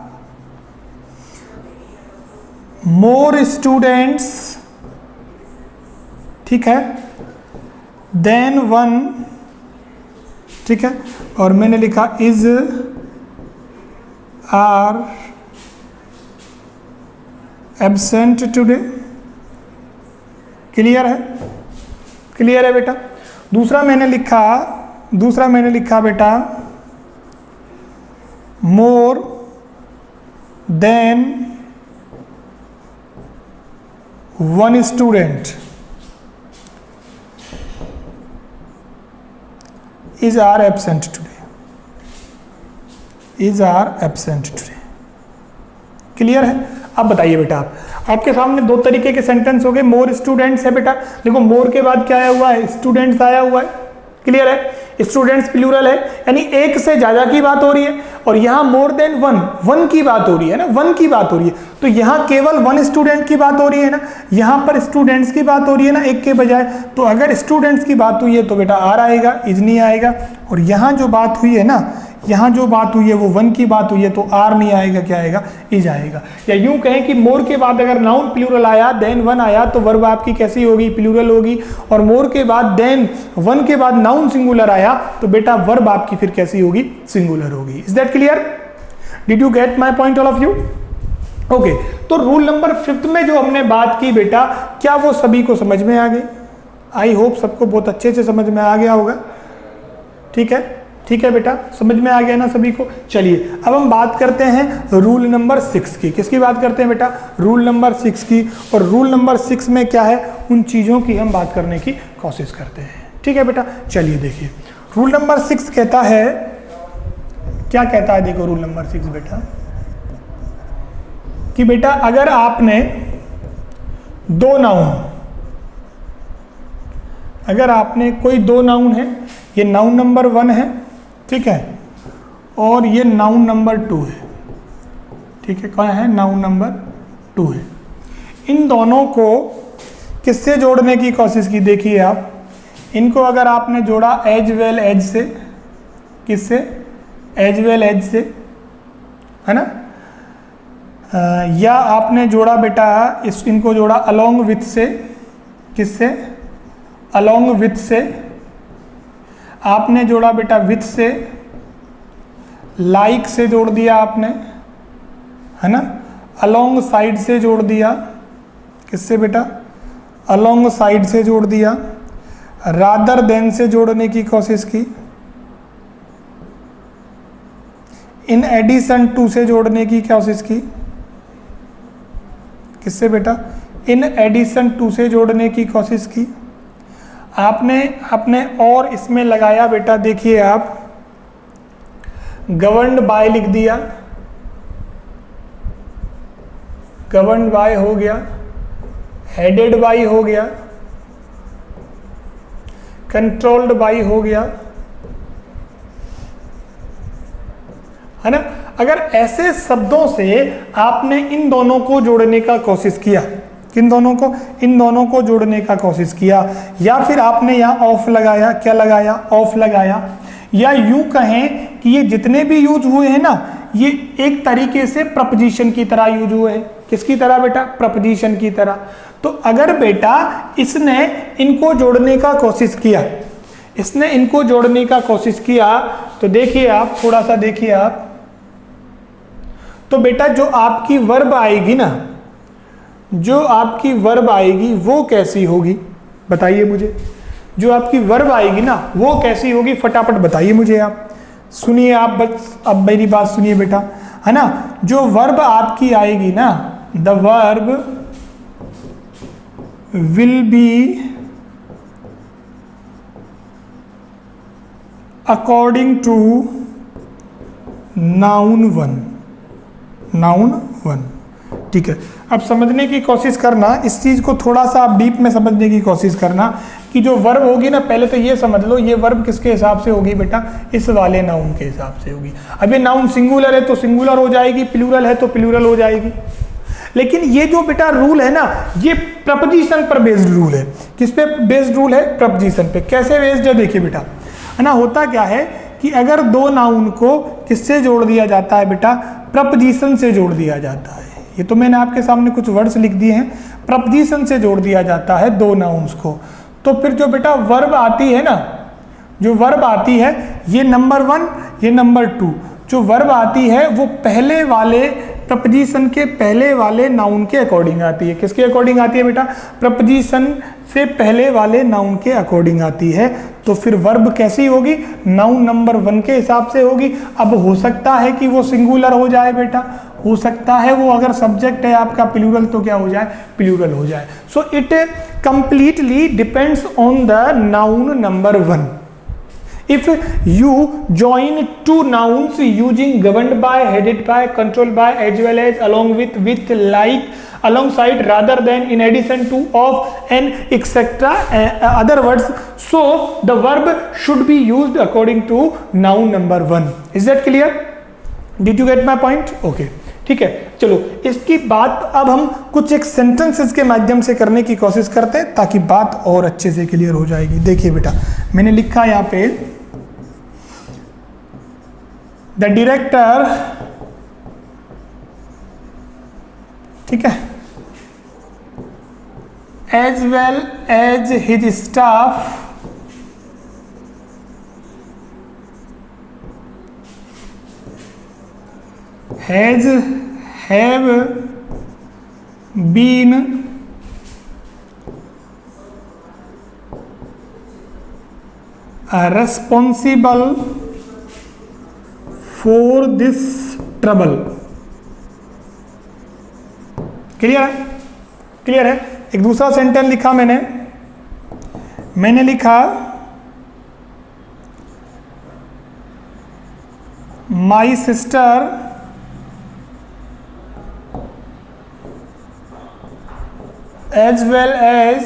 मोर स्टूडेंट्स, ठीक है, देन वन, ठीक है। और मैंने लिखा is are absent today. Clear है, क्लियर है बेटा। दूसरा मैंने लिखा बेटा more than one student is are absent today, is are absent today. Clear है। अब बताइए बेटा, आपके सामने दो तरीके के सेंटेंस हो गए। मोर स्टूडेंट्स है बेटा, देखो मोर के बाद क्या आया हुआ है, स्टूडेंट्स आया हुआ है। क्लियर है, स्टूडेंट्स प्लूरल है, यानी एक से ज्यादा की बात हो रही है। और यहाँ मोर देन वन, वन की बात हो रही है ना, वन की बात हो रही है। तो यहाँ केवल वन स्टूडेंट की बात हो रही है ना, यहाँ पर स्टूडेंट्स की बात हो रही है ना, एक के बजाय। तो अगर स्टूडेंट्स की बात हुई है तो बेटा आर आएगा, इज नहीं आएगा। और यहाँ जो बात हुई है ना, यहाँ जो बात हुई है वो वन की बात हुई है, तो आर नहीं आएगा, क्या आएगा, इज आएगा। या यूं कहें कि मोर के बाद अगर नाउन प्लूरल आया, देन वन आया, तो वर्ब आपकी कैसी होगी, प्लूरल होगी। और मोर के बाद देन वन के बाद नाउन सिंगुलर आया, तो बेटा वर्ब आपकी फिर कैसी होगी, सिंगुलर होगी। Is that clear? Did you get my point all of view? Okay, तो रूल नंबर 5 में जो हमने बात की बेटा, क्या वो सभी को समझ में आ गई? आई होप सबको बहुत अच्छे से समझ में आ गया होगा। ठीक है, ठीक है बेटा, समझ में आ गया ना सभी को। चलिए अब हम बात करते हैं रूल नंबर 6 की। किसकी बात करते हैं बेटा? रूल नंबर 6 की। और रूल नंबर 6 में क्या है, उन चीज़ों की हम बात करने की कोशिश करते हैं। ठीक है बेटा, चलिए देखिए रूल नंबर 6 कहता है, क्या कहता है, देखो रूल नंबर 6 बेटा, कि बेटा अगर आपने दो नाउन, अगर आपने कोई दो नाउन है, ये नाउन नंबर 1 है, ठीक है, और ये नाउन नंबर 2 है, ठीक है, कौन है, नाउन नंबर 2 है। इन दोनों को किससे जोड़ने की कोशिश की? देखिए आप, इनको अगर आपने जोड़ा एज वेल एज से, किससे? एज वेल एज से, है ना? या आपने जोड़ा बेटा इनको जोड़ा अलोंग विथ से, किससे? अलोंग विथ से। आपने जोड़ा बेटा विथ से, लाइक से जोड़ दिया आपने, है ना? अलोंग साइड से जोड़ दिया, किससे बेटा? अलोंग साइड से जोड़ दिया। रादर देन से जोड़ने की कोशिश की, इन एडिशन टू से जोड़ने की कोशिश की, किससे बेटा? इन एडिशन टू से जोड़ने की कोशिश की। आपने और इसमें लगाया बेटा, देखिए आप, गवर्न्ड बाय लिख दिया, गवर्न्ड बाय हो गया, हेडेड बाय हो गया, कंट्रोल्ड बाय हो गया, है ना? अगर ऐसे शब्दों से आपने इन दोनों को जोड़ने का कोशिश किया, किन दोनों को? इन दोनों को जोड़ने का कोशिश किया, या फिर आपने यहाँ ऑफ लगाया, क्या लगाया? ऑफ लगाया, या यूं कहें कि ये जितने भी यूज हुए हैं ना, ये एक तरीके से प्रपोजिशन की तरह यूज हुए हैं। किसकी तरह बेटा? प्रपोजिशन की तरह। तो अगर बेटा इसने इनको जोड़ने का कोशिश किया, इसने इनको जोड़ने का कोशिश किया, तो देखिए आप, थोड़ा सा देखिए आप, तो बेटा जो आपकी वर्ब आएगी ना, जो आपकी वर्ब आएगी वो कैसी होगी? बताइए मुझे। जो आपकी वर्ब आएगी ना वो कैसी होगी? फटाफट बताइए मुझे आप। सुनिए आप, बस अब मेरी बात सुनिए बेटा, है ना? जो वर्ब आपकी आएगी ना, the verb will be according to noun one, noun one. ठीक है, अब समझने की कोशिश करना, इस चीज को थोड़ा सा आप डीप में समझने की कोशिश करना कि जो वर्ब होगी ना, पहले तो ये समझ लो ये वर्ब किसके हिसाब से होगी बेटा? इस वाले नाउन के हिसाब से होगी। अब ये नाउन सिंगुलर है तो सिंगुलर हो जाएगी, प्लूरल है तो प्लूरल हो जाएगी। लेकिन ये जो बेटा रूल है ना, ये प्रपोजिशन पर बेस्ड रूल है। किस पे बेस्ड रूल है? प्रपोजिशन पे। कैसे बेस्ड है? देखिए बेटा, है ना, होता क्या है कि अगर दो नाउन को किससे जोड़ दिया जाता है बेटा? प्रपोजिशन से जोड़ दिया जाता है। ये तो मैंने आपके सामने कुछ वर्ड्स लिख दिए हैं, प्रपोजिशन से जोड़ दिया जाता है दो नाउन्स को। तो फिर जो बेटा वर्ब आती है ना, जो वर्ब आती है, ये नंबर 1, ये नंबर 2, जो वर्ब आती है वो पहले वाले प्रपोजिशन के पहले वाले नाउन के अकॉर्डिंग आती है। किसके अकॉर्डिंग आती है बेटा? प्रपोजिशन से पहले वाले नाउन के अकॉर्डिंग आती है। तो फिर वर्ब कैसी होगी? नाउन नंबर 1 के हिसाब से होगी। अब हो सकता है कि वो सिंगुलर हो जाए बेटा, हो सकता है वो अगर सब्जेक्ट है आपका प्लूरल तो क्या हो जाए? प्लूरल हो जाए। So it completely depends on the noun number 1. If you join two nouns using governed by, headed by, controlled by, as well as, along with, like, alongside, rather than, in addition to, of, and etc. Other words, so the verb should be used according to noun number 1. Is that clear? Did you get my point? Okay. ठीक है, चलो इसकी बात अब हम कुछ एक sentences के माध्यम से करने की कोशिश करते हैं ताकि बात और अच्छे से क्लियर हो जाएगी। देखिए बेटा, मैंने लिखा यहाँ पे, द डायरेक्टर, ठीक है, as well as his staff have been responsible for this trouble. Clear है? क्लियर है? एक दूसरा सेंटेंस लिखा मैंने लिखा, my sister as well as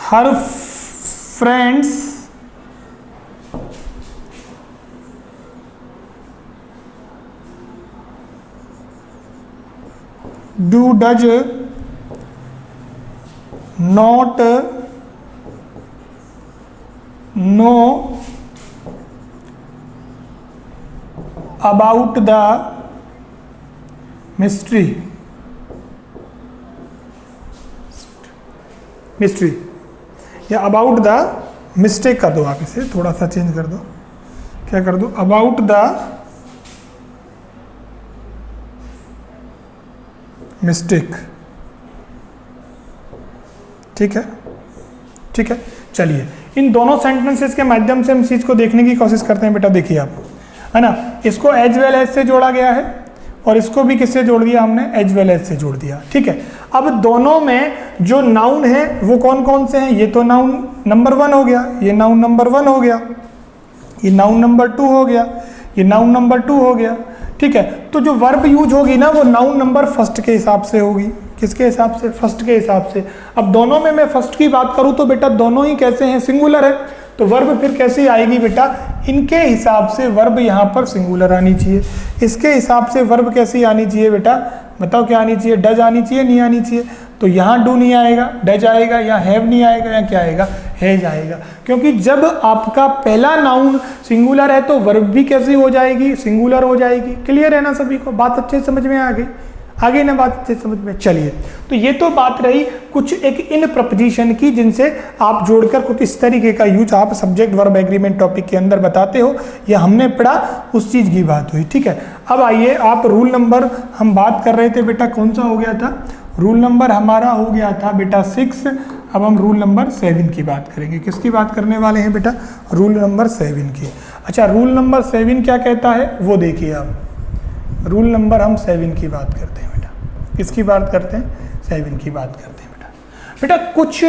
her friends does not know about the mystery या अबाउट द मिस्टेक कर दो, आप इसे थोड़ा सा चेंज कर दो, क्या कर दो, अबाउट द मिस्टेक। ठीक है, ठीक है। चलिए इन दोनों सेंटेंसेस के माध्यम से हम चीज को देखने की कोशिश करते हैं बेटा। देखिए आप, है ना, इसको एज वेल एज से जोड़ा गया है और इसको भी किससे जोड़ दिया हमने, एज वेल एज से जोड़ दिया। ठीक है, अब दोनों में जो नाउन है वो कौन कौन से हैं, ये तो नाउन नंबर 1 हो गया, ये नाउन नंबर 1 हो गया, ये नाउन नंबर 2 हो गया, ये नाउन नंबर 2 हो गया। ठीक है, तो जो वर्ब यूज होगी ना वो नाउन नंबर फर्स्ट के हिसाब से होगी। किसके हिसाब से, फर्स्ट के हिसाब से। अब दोनों में मैं फर्स्ट की बात करूं तो बेटा दोनों ही कैसे हैं, सिंगुलर है, तो वर्ब फिर कैसे आएगी बेटा, इनके हिसाब से वर्ब यहाँ पर सिंगुलर आनी चाहिए, इसके हिसाब से वर्ब कैसी आनी चाहिए बेटा, बताओ क्या आनी चाहिए, डज आनी चाहिए, नहीं आनी चाहिए, तो यहाँ डू नहीं आएगा, डज आएगा, या हैव नहीं आएगा, या क्या आएगा, हैज आएगा। क्योंकि जब आपका पहला नाउन सिंगुलर है तो वर्ब भी कैसी हो जाएगी, सिंगुलर हो जाएगी। क्लियर है ना सभी को, बात अच्छे समझ में आ गई, आगे ना बात अच्छे समझ में। चलिए, तो ये तो बात रही कुछ एक इन प्रपोजिशन की जिनसे आप जोड़कर कुछ इस तरीके का यूज आप सब्जेक्ट वर्ब एग्रीमेंट टॉपिक के अंदर बताते हो, या हमने पढ़ा उस चीज की बात हुई। ठीक है, अब आइए आप रूल नंबर, हम बात कर रहे थे बेटा कौन सा हो गया था, रूल नंबर हमारा हो गया था बेटा 6। अब हम रूल नंबर 7 की बात करेंगे। किसकी बात करने वाले हैं बेटा, रूल नंबर 7 की। अच्छा, रूल नंबर 7 क्या कहता है वो देखिए आप, रूल नंबर हम 7 की बात करते हैं बेटा। किसकी बात करते हैं, 7 की बात करते हैं बेटा। बेटा कुछ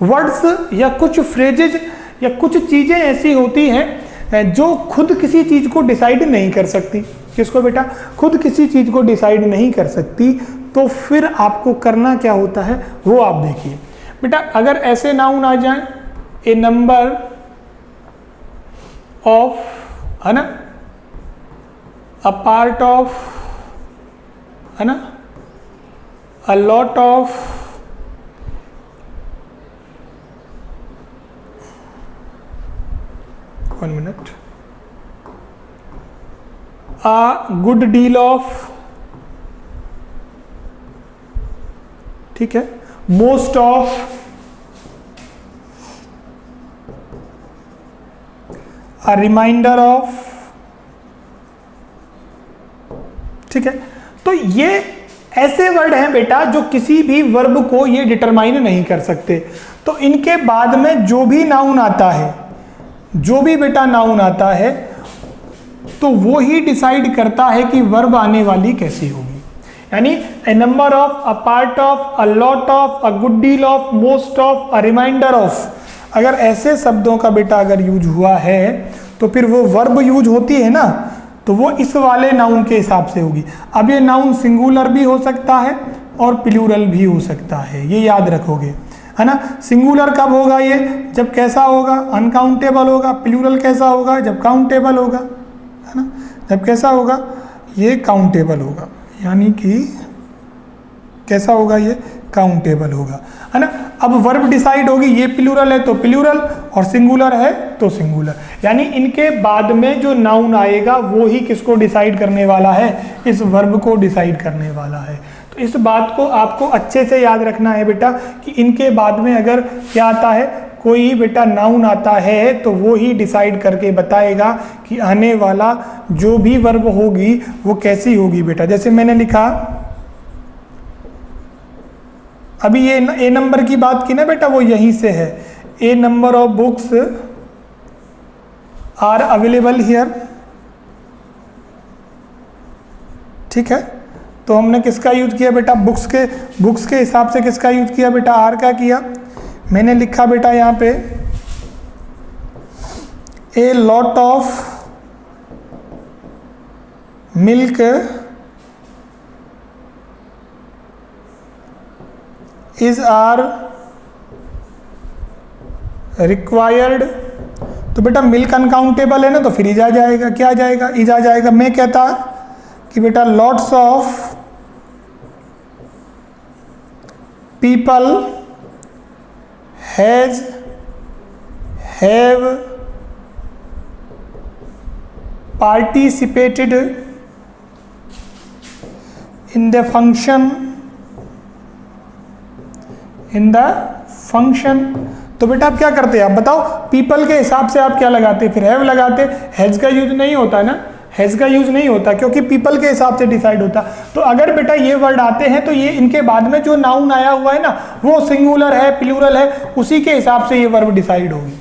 वर्ड्स या कुछ फ्रेजेज या कुछ चीज़ें ऐसी होती हैं जो खुद किसी चीज़ को डिसाइड नहीं कर सकती। किसको बेटा, खुद किसी चीज़ को डिसाइड नहीं कर सकती, तो फिर आपको करना क्या होता है वो आप देखिए बेटा। अगर ऐसे नाउन आ जाए, ए नंबर ऑफ, है ना, अ पार्ट ऑफ, है ना, a lot of, one minute, a good deal of, ठीक है, most of, a reminder of. ठीक है, तो ये ऐसे वर्ड हैं बेटा जो किसी भी वर्ब को ये डिटरमाइन नहीं कर सकते। तो इनके बाद में जो भी नाउन आता है, जो भी बेटा नाउन आता है, तो वो ही डिसाइड करता है कि वर्ब आने वाली कैसी होगी। यानी a number of, a part of, a lot of, a good deal of, most of, a reminder of, अगर ऐसे शब्दों का बेटा अगर यूज हुआ है तो फिर वो वर्ब यूज होती है ना, तो वो इस वाले नाउन के हिसाब से होगी। अब ये नाउन सिंगुलर भी हो सकता है और प्लूरल भी हो सकता है, ये याद रखोगे, है ना। सिंगुलर कब होगा ये, जब कैसा होगा, अनकाउंटेबल होगा। प्लूरल कैसा होगा, जब काउंटेबल होगा, है ना। जब कैसा होगा, ये काउंटेबल होगा, यानी कि कैसा होगा, ये काउंटेबल होगा, है ना। अब वर्ब डिसाइड होगी, ये प्लूरल है तो प्लूरल और सिंगुलर है तो सिंगुलर। यानी इनके बाद में जो नाउन आएगा वो ही किसको डिसाइड करने वाला है, इस वर्ब को डिसाइड करने वाला है। तो इस बात को आपको अच्छे से याद रखना है बेटा कि इनके बाद में अगर क्या आता है, कोई बेटा नाउन आता है तो वो ही डिसाइड करके बताएगा कि आने वाला जो भी वर्ब होगी वो कैसी होगी बेटा। जैसे मैंने लिखा अभी ये ए नंबर की बात की ना बेटा, वो यहीं से है, a number of books are available here. ठीक है, तो हमने किसका यूज किया बेटा, बुक्स के हिसाब से किसका यूज किया बेटा, आर का किया। मैंने लिखा बेटा यहाँ पे a lot of milk is are required. तो बेटा मिल्क अनकाउंटेबल है ना, तो फिर इज आ जाएगा, क्या आ जाएगा, इज आ जाएगा। मैं कहता कि बेटा lots of people have participated in the function। तो बेटा आप क्या करते हैं, आप बताओ, पीपल के हिसाब से आप क्या लगाते हैं, फिर हैव लगाते, हैज का यूज नहीं होता ना, हैज का यूज नहीं होता क्योंकि पीपल के हिसाब से डिसाइड होता। तो अगर बेटा ये वर्ड आते हैं तो ये इनके बाद में जो नाउन आया हुआ है ना वो सिंगुलर है प्लूरल है, उसी के हिसाब से ये वर्ब डिसाइड होगी।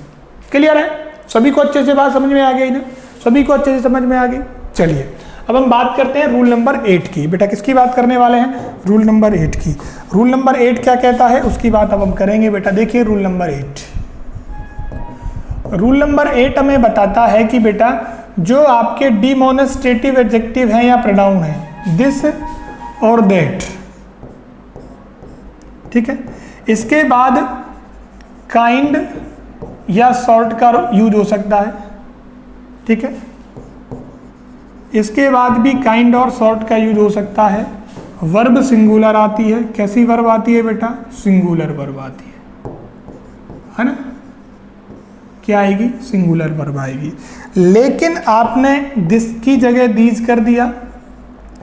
क्लियर है? सभी को अच्छे से बात समझ में आ गई ना, सभी को अच्छे से समझ में आ गई। चलिए अब हम बात करते हैं रूल नंबर 8 की। बेटा किसकी बात करने वाले हैं? रूल नंबर 8 की। रूल नंबर 8 क्या कहता है उसकी बात अब हम करेंगे। बेटा देखिए रूल नंबर 8, रूल नंबर 8 हमें बताता है कि बेटा जो आपके डिमोनस्ट्रेटिव एडजेक्टिव हैं या प्रोनाउन हैं, दिस और दैट, ठीक है, इसके बाद काइंड या सॉर्ट का यूज हो सकता है, ठीक है, इसके बाद भी काइंड और सॉर्ट का यूज हो सकता है। वर्ब सिंगुलर आती है। कैसी वर्ब आती है बेटा? सिंगुलर वर्ब आती है ना, क्या आएगी? सिंगुलर वर्ब आएगी। लेकिन आपने दिस की जगह दीज कर दिया,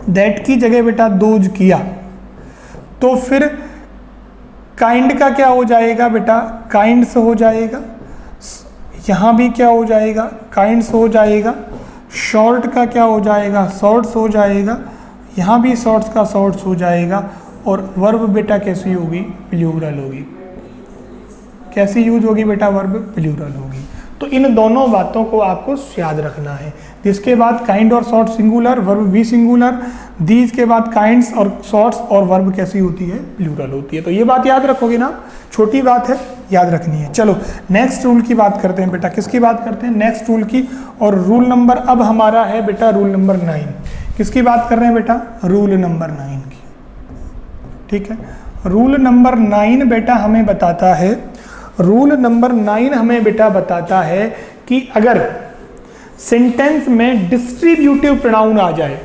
दैट की जगह बेटा दोज किया, तो फिर काइंड का क्या हो जाएगा बेटा? काइंड्स हो जाएगा। यहाँ भी क्या हो जाएगा? काइंड्स हो जाएगा। शॉर्ट का क्या हो जाएगा? शॉर्ट्स हो जाएगा। यहाँ भी शॉर्ट्स का शॉर्ट्स हो जाएगा। और वर्ब बेटा कैसी होगी? प्लूरल होगी। कैसी यूज होगी बेटा? वर्ब प्लूरल होगी। तो इन दोनों बातों को आपको याद रखना है। जिसके बाद काइंड और शॉर्ट सिंगुलर, वर्ब भी सिंगुलर, दीज के बाद काइंड्स और शॉर्ट्स, और वर्ब कैसी होती है? प्लूरल होती है। तो ये बात याद रखोगे ना, छोटी बात है, याद रखनी है। चलो नेक्स्ट रूल की बात करते हैं बेटा। किसकी बात करते हैं? नेक्स्ट रूल की। और रूल नंबर अब हमारा है बेटा रूल नंबर 9। किसकी बात कर रहे हैं बेटा? रूल नंबर 9 की, ठीक है। रूल नंबर 9 बेटा हमें बताता है, रूल नंबर 9 हमें बेटा बताता है कि अगर सेंटेंस में डिस्ट्रीब्यूटिव प्रोनाउन आ जाए,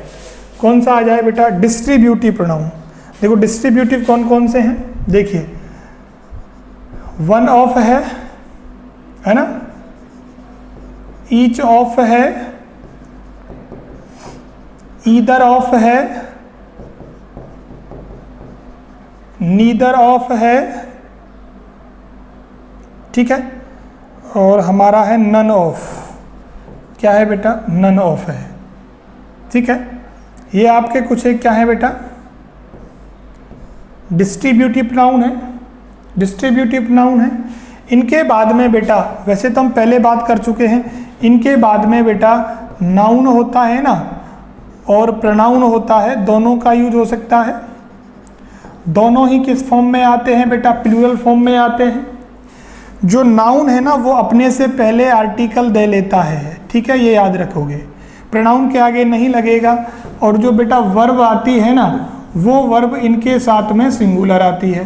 कौन सा आ जाए बेटा? Distributive pronoun. देखो डिस्ट्रीब्यूटिव कौन कौन से हैं, देखिए, वन ऑफ है ना, ईच ऑफ है, ईदर ऑफ है, नीदर ऑफ है, ठीक है, और हमारा है नन ऑफ। क्या है बेटा? नन ऑफ है, ठीक है। ये आपके कुछ एक क्या है बेटा? डिस्ट्रीब्यूटिव प्रोनाउन है, डिस्ट्रीब्यूटिव प्रोनाउन है। इनके बाद में बेटा, वैसे तो हम पहले बात कर चुके हैं, इनके बाद में बेटा नाउन होता है ना और प्रोनाउन होता है, दोनों का यूज हो सकता है। दोनों ही किस फॉर्म में आते हैं बेटा? प्लूरल फॉर्म में आते हैं। जो नाउन है ना वो अपने से पहले आर्टिकल दे लेता है, ठीक है, ये याद रखोगे, प्रोनाउन के आगे नहीं लगेगा। और जो बेटा वर्ब आती है ना वो वर्ब इनके साथ में सिंगुलर आती है।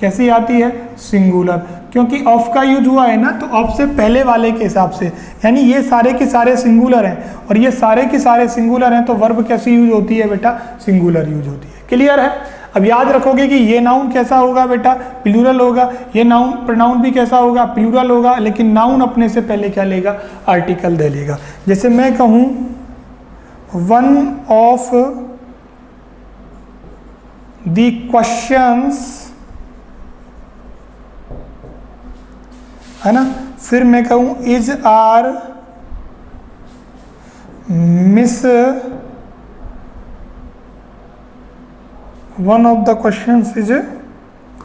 कैसी आती है? सिंगुलर, क्योंकि ऑफ का यूज हुआ है ना, तो ऑफ से पहले वाले के हिसाब से, यानी ये सारे के सारे सिंगुलर हैं और ये सारे के सारे सिंगुलर हैं, तो वर्ब कैसी यूज होती है बेटा? सिंगुलर यूज होती है। क्लियर है? अब याद रखोगे कि ये नाउन कैसा होगा बेटा? प्लूरल होगा। ये नाउन प्रोनाउन भी कैसा होगा? प्लूरल होगा। लेकिन नाउन अपने से पहले क्या लेगा? आर्टिकल दे लेगा। जैसे मैं कहूँ वन ऑफ द क्वेश्चंस, है ना, फिर मैं कहूँ is are miss one of the questions is,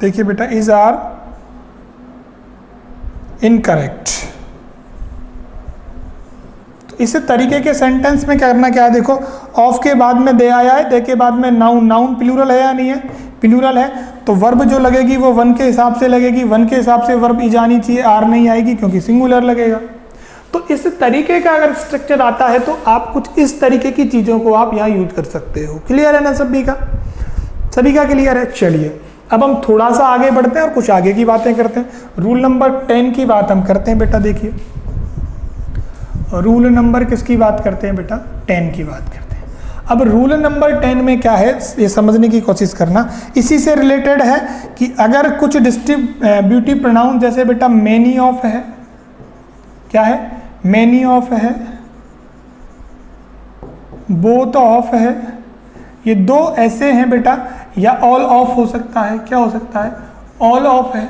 देखिए बेटा, इज आर इनकरेक्ट। तो इस तरीके के सेंटेंस में क्या करना क्या है? देखो ऑफ के बाद में दे आया है, दे के बाद में नाउन, नाउन प्लूरल है या नहीं है? प्लूरल है, तो वर्ब जो लगेगी वो वन के हिसाब से लगेगी। वन के हिसाब से वर्ब इज आनी चाहिए, आर नहीं आएगी क्योंकि सिंगुलर लगेगा। तो इस तरीके का अगर स्ट्रक्चर आता है तो आप कुछ इस तरीके की चीज़ों को आप यहाँ यूज कर सकते हो। क्लियर है ना सभी का? सभी का क्लियर है? चलिए अब हम थोड़ा सा आगे बढ़ते हैं और कुछ आगे की बातें करते हैं। रूल नंबर 10 की बात हम करते हैं बेटा। देखिए रूल नंबर किसकी बात करते हैं बेटा? 10 की बात करते हैं। अब रूल नंबर 10 में क्या है ये समझने की कोशिश करना। इसी से रिलेटेड है कि अगर कुछ डिस्ट्रीब्यूटिव प्रोनाउन जैसे बेटा मेनी ऑफ है, क्या है, मेनी ऑफ है, बोथ ऑफ है, ये दो ऐसे हैं बेटा, या ऑल ऑफ हो सकता है, क्या हो सकता है, ऑल ऑफ है,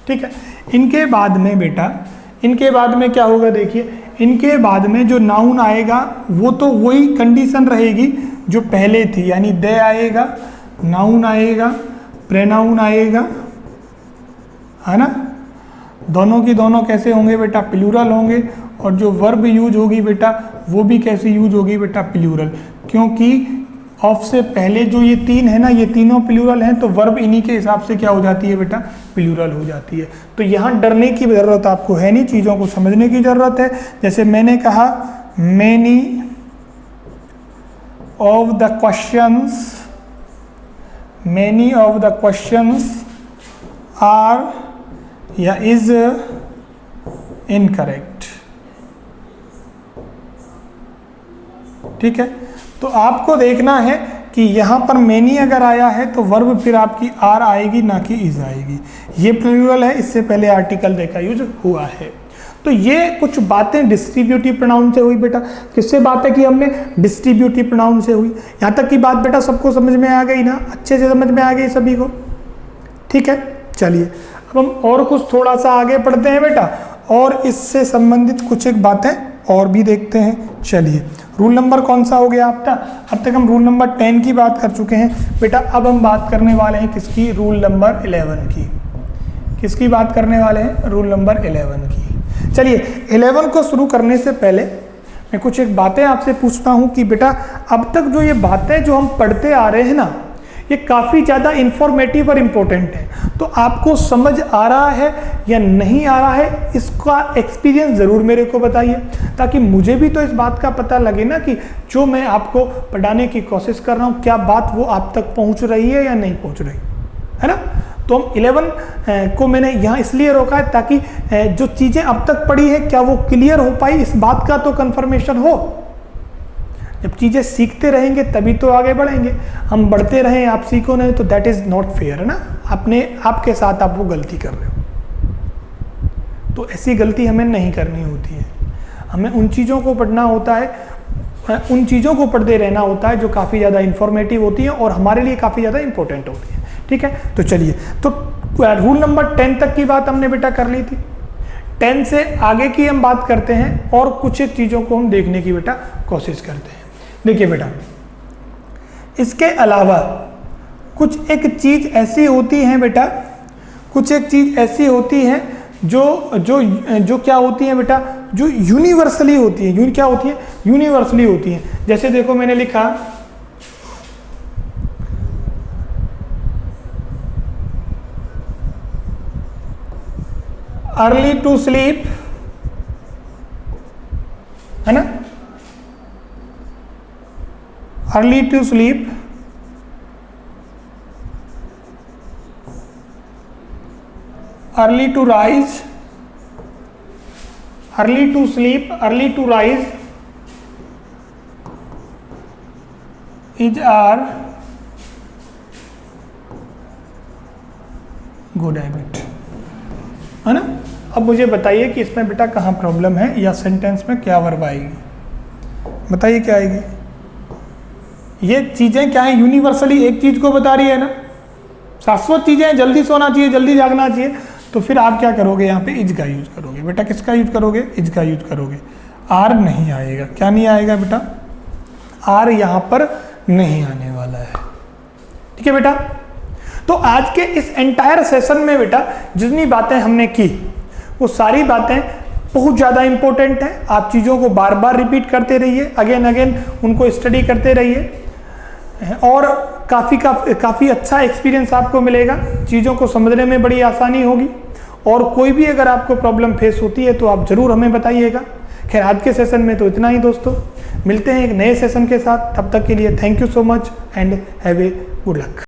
ठीक है। इनके बाद में बेटा, इनके बाद में क्या होगा, देखिए इनके बाद में जो नाउन आएगा वो तो वही कंडीशन रहेगी जो पहले थी, यानी दे आएगा, नाउन आएगा, प्रोनाउन आएगा, है ना। दोनों की दोनों कैसे होंगे बेटा, प्लूरल होंगे, और जो वर्ब यूज होगी बेटा वो भी कैसे यूज होगी बेटा, प्लूरल, क्योंकि ऑफ से पहले जो ये तीन है ना, ये तीनों प्लूरल हैं, तो वर्ब इन्हीं के हिसाब से क्या हो जाती है बेटा, प्लूरल हो जाती है। तो यहाँ डरने की ज़रूरत आपको है नहीं, चीज़ों को समझने की ज़रूरत है। जैसे मैंने कहा many of the questions, many of the questions are या इज इनकरेक्ट, ठीक है। तो आपको देखना है कि यहाँ पर मैनी अगर आया है तो वर्ब फिर आपकी आर आएगी, ना कि इज आएगी। ये प्लूरल है, इससे पहले आर्टिकल देखा यूज हुआ है। तो ये कुछ बातें डिस्ट्रीब्यूटिव प्रोनाउन से हुई बेटा। किससे बातें की हमने, डिस्ट्रीब्यूटिव प्रोनाउन से हुई। यहाँ तक की बात बेटा सबको समझ में आ गई ना, अच्छे से समझ में आ गई सभी को, ठीक है। चलिए अब हम और कुछ थोड़ा सा आगे पढ़ते हैं बेटा, और इससे संबंधित कुछ एक बातें और भी देखते हैं। चलिए रूल नंबर कौन सा हो गया आपका, अब तक हम रूल नंबर 10 की बात कर चुके हैं बेटा। अब हम बात करने वाले हैं किसकी, रूल नंबर 11 की। किसकी बात करने वाले हैं, रूल नंबर 11 की। चलिए 11 को शुरू करने से पहले मैं कुछ एक बातें आपसे पूछता हूं कि बेटा अब तक जो ये बातें जो हम पढ़ते आ रहे हैं ना, ये काफ़ी ज़्यादा इंफॉर्मेटिव और इम्पोर्टेंट है। तो आपको समझ आ रहा है या नहीं आ रहा है, इसका एक्सपीरियंस ज़रूर मेरे को बताइए, ताकि मुझे भी तो इस बात का पता लगे ना कि जो मैं आपको पढ़ाने की कोशिश कर रहा हूँ, क्या बात वो आप तक पहुँच रही है या नहीं पहुँच रही है ना। तो हम 11 को मैंने यहाँ इसलिए रोका है ताकि जो चीज़ें अब तक पढ़ी है क्या वो क्लियर हो पाई, इस बात का तो कन्फर्मेशन हो। जब चीज़ें सीखते रहेंगे तभी तो आगे बढ़ेंगे। हम बढ़ते रहें आप सीखो नहीं तो दैट इज़ नॉट फेयर, है ना। अपने आपके साथ आप वो गलती कर रहे हो, तो ऐसी गलती हमें नहीं करनी होती है। हमें उन चीज़ों को पढ़ना होता है, उन चीज़ों को पढ़ते रहना होता है जो काफ़ी ज़्यादा इंफॉर्मेटिव होती है और हमारे लिए काफ़ी ज़्यादा इंपॉर्टेंट होती है, ठीक है। तो चलिए, तो रूल नंबर 10 तक की बात हमने बेटा कर ली थी। 10 से आगे की हम बात करते हैं और कुछ एक चीज़ों को हम देखने की बेटा कोशिश करते हैं। देखिए बेटा, इसके अलावा कुछ एक चीज़ ऐसी होती है बेटा, कुछ एक चीज़ ऐसी होती है जो जो जो क्या होती है बेटा, जो यूनिवर्सली होती है। क्या होती है, यूनिवर्सली होती है। जैसे देखो मैंने लिखा अर्ली टू स्लीप, है ना, early to sleep, early to rise, early to sleep, early to rise is are good habit, है ना। अब मुझे बताइए कि इसमें बेटा कहाँ प्रॉब्लम है या सेंटेंस में क्या वर्ब आएगी, बताइए क्या आएगी। ये चीज़ें क्या है, यूनिवर्सली एक चीज़ को बता रही है ना, शाश्वत चीज़ें हैं, जल्दी सोना चाहिए, जल्दी जागना चाहिए। तो फिर आप क्या करोगे, यहाँ पे इज का यूज करोगे बेटा। किसका यूज करोगे, इज का यूज करोगे। आर नहीं आएगा, क्या नहीं आएगा बेटा, आर यहाँ पर नहीं आने वाला है, ठीक है बेटा। तो आज के इस एंटायर सेशन में बेटा जितनी बातें हमने की वो सारी बातें बहुत ज़्यादा इंपॉर्टेंट हैं। आप चीज़ों को बार बार रिपीट करते रहिए, अगेन अगेन उनको स्टडी करते रहिए और काफ़ी अच्छा एक्सपीरियंस आपको मिलेगा। चीज़ों को समझने में बड़ी आसानी होगी। और कोई भी अगर आपको प्रॉब्लम फेस होती है तो आप ज़रूर हमें बताइएगा। खैर आज के सेशन में तो इतना ही दोस्तों, मिलते हैं एक नए सेशन के साथ। तब तक के लिए thank you so much and have a good luck.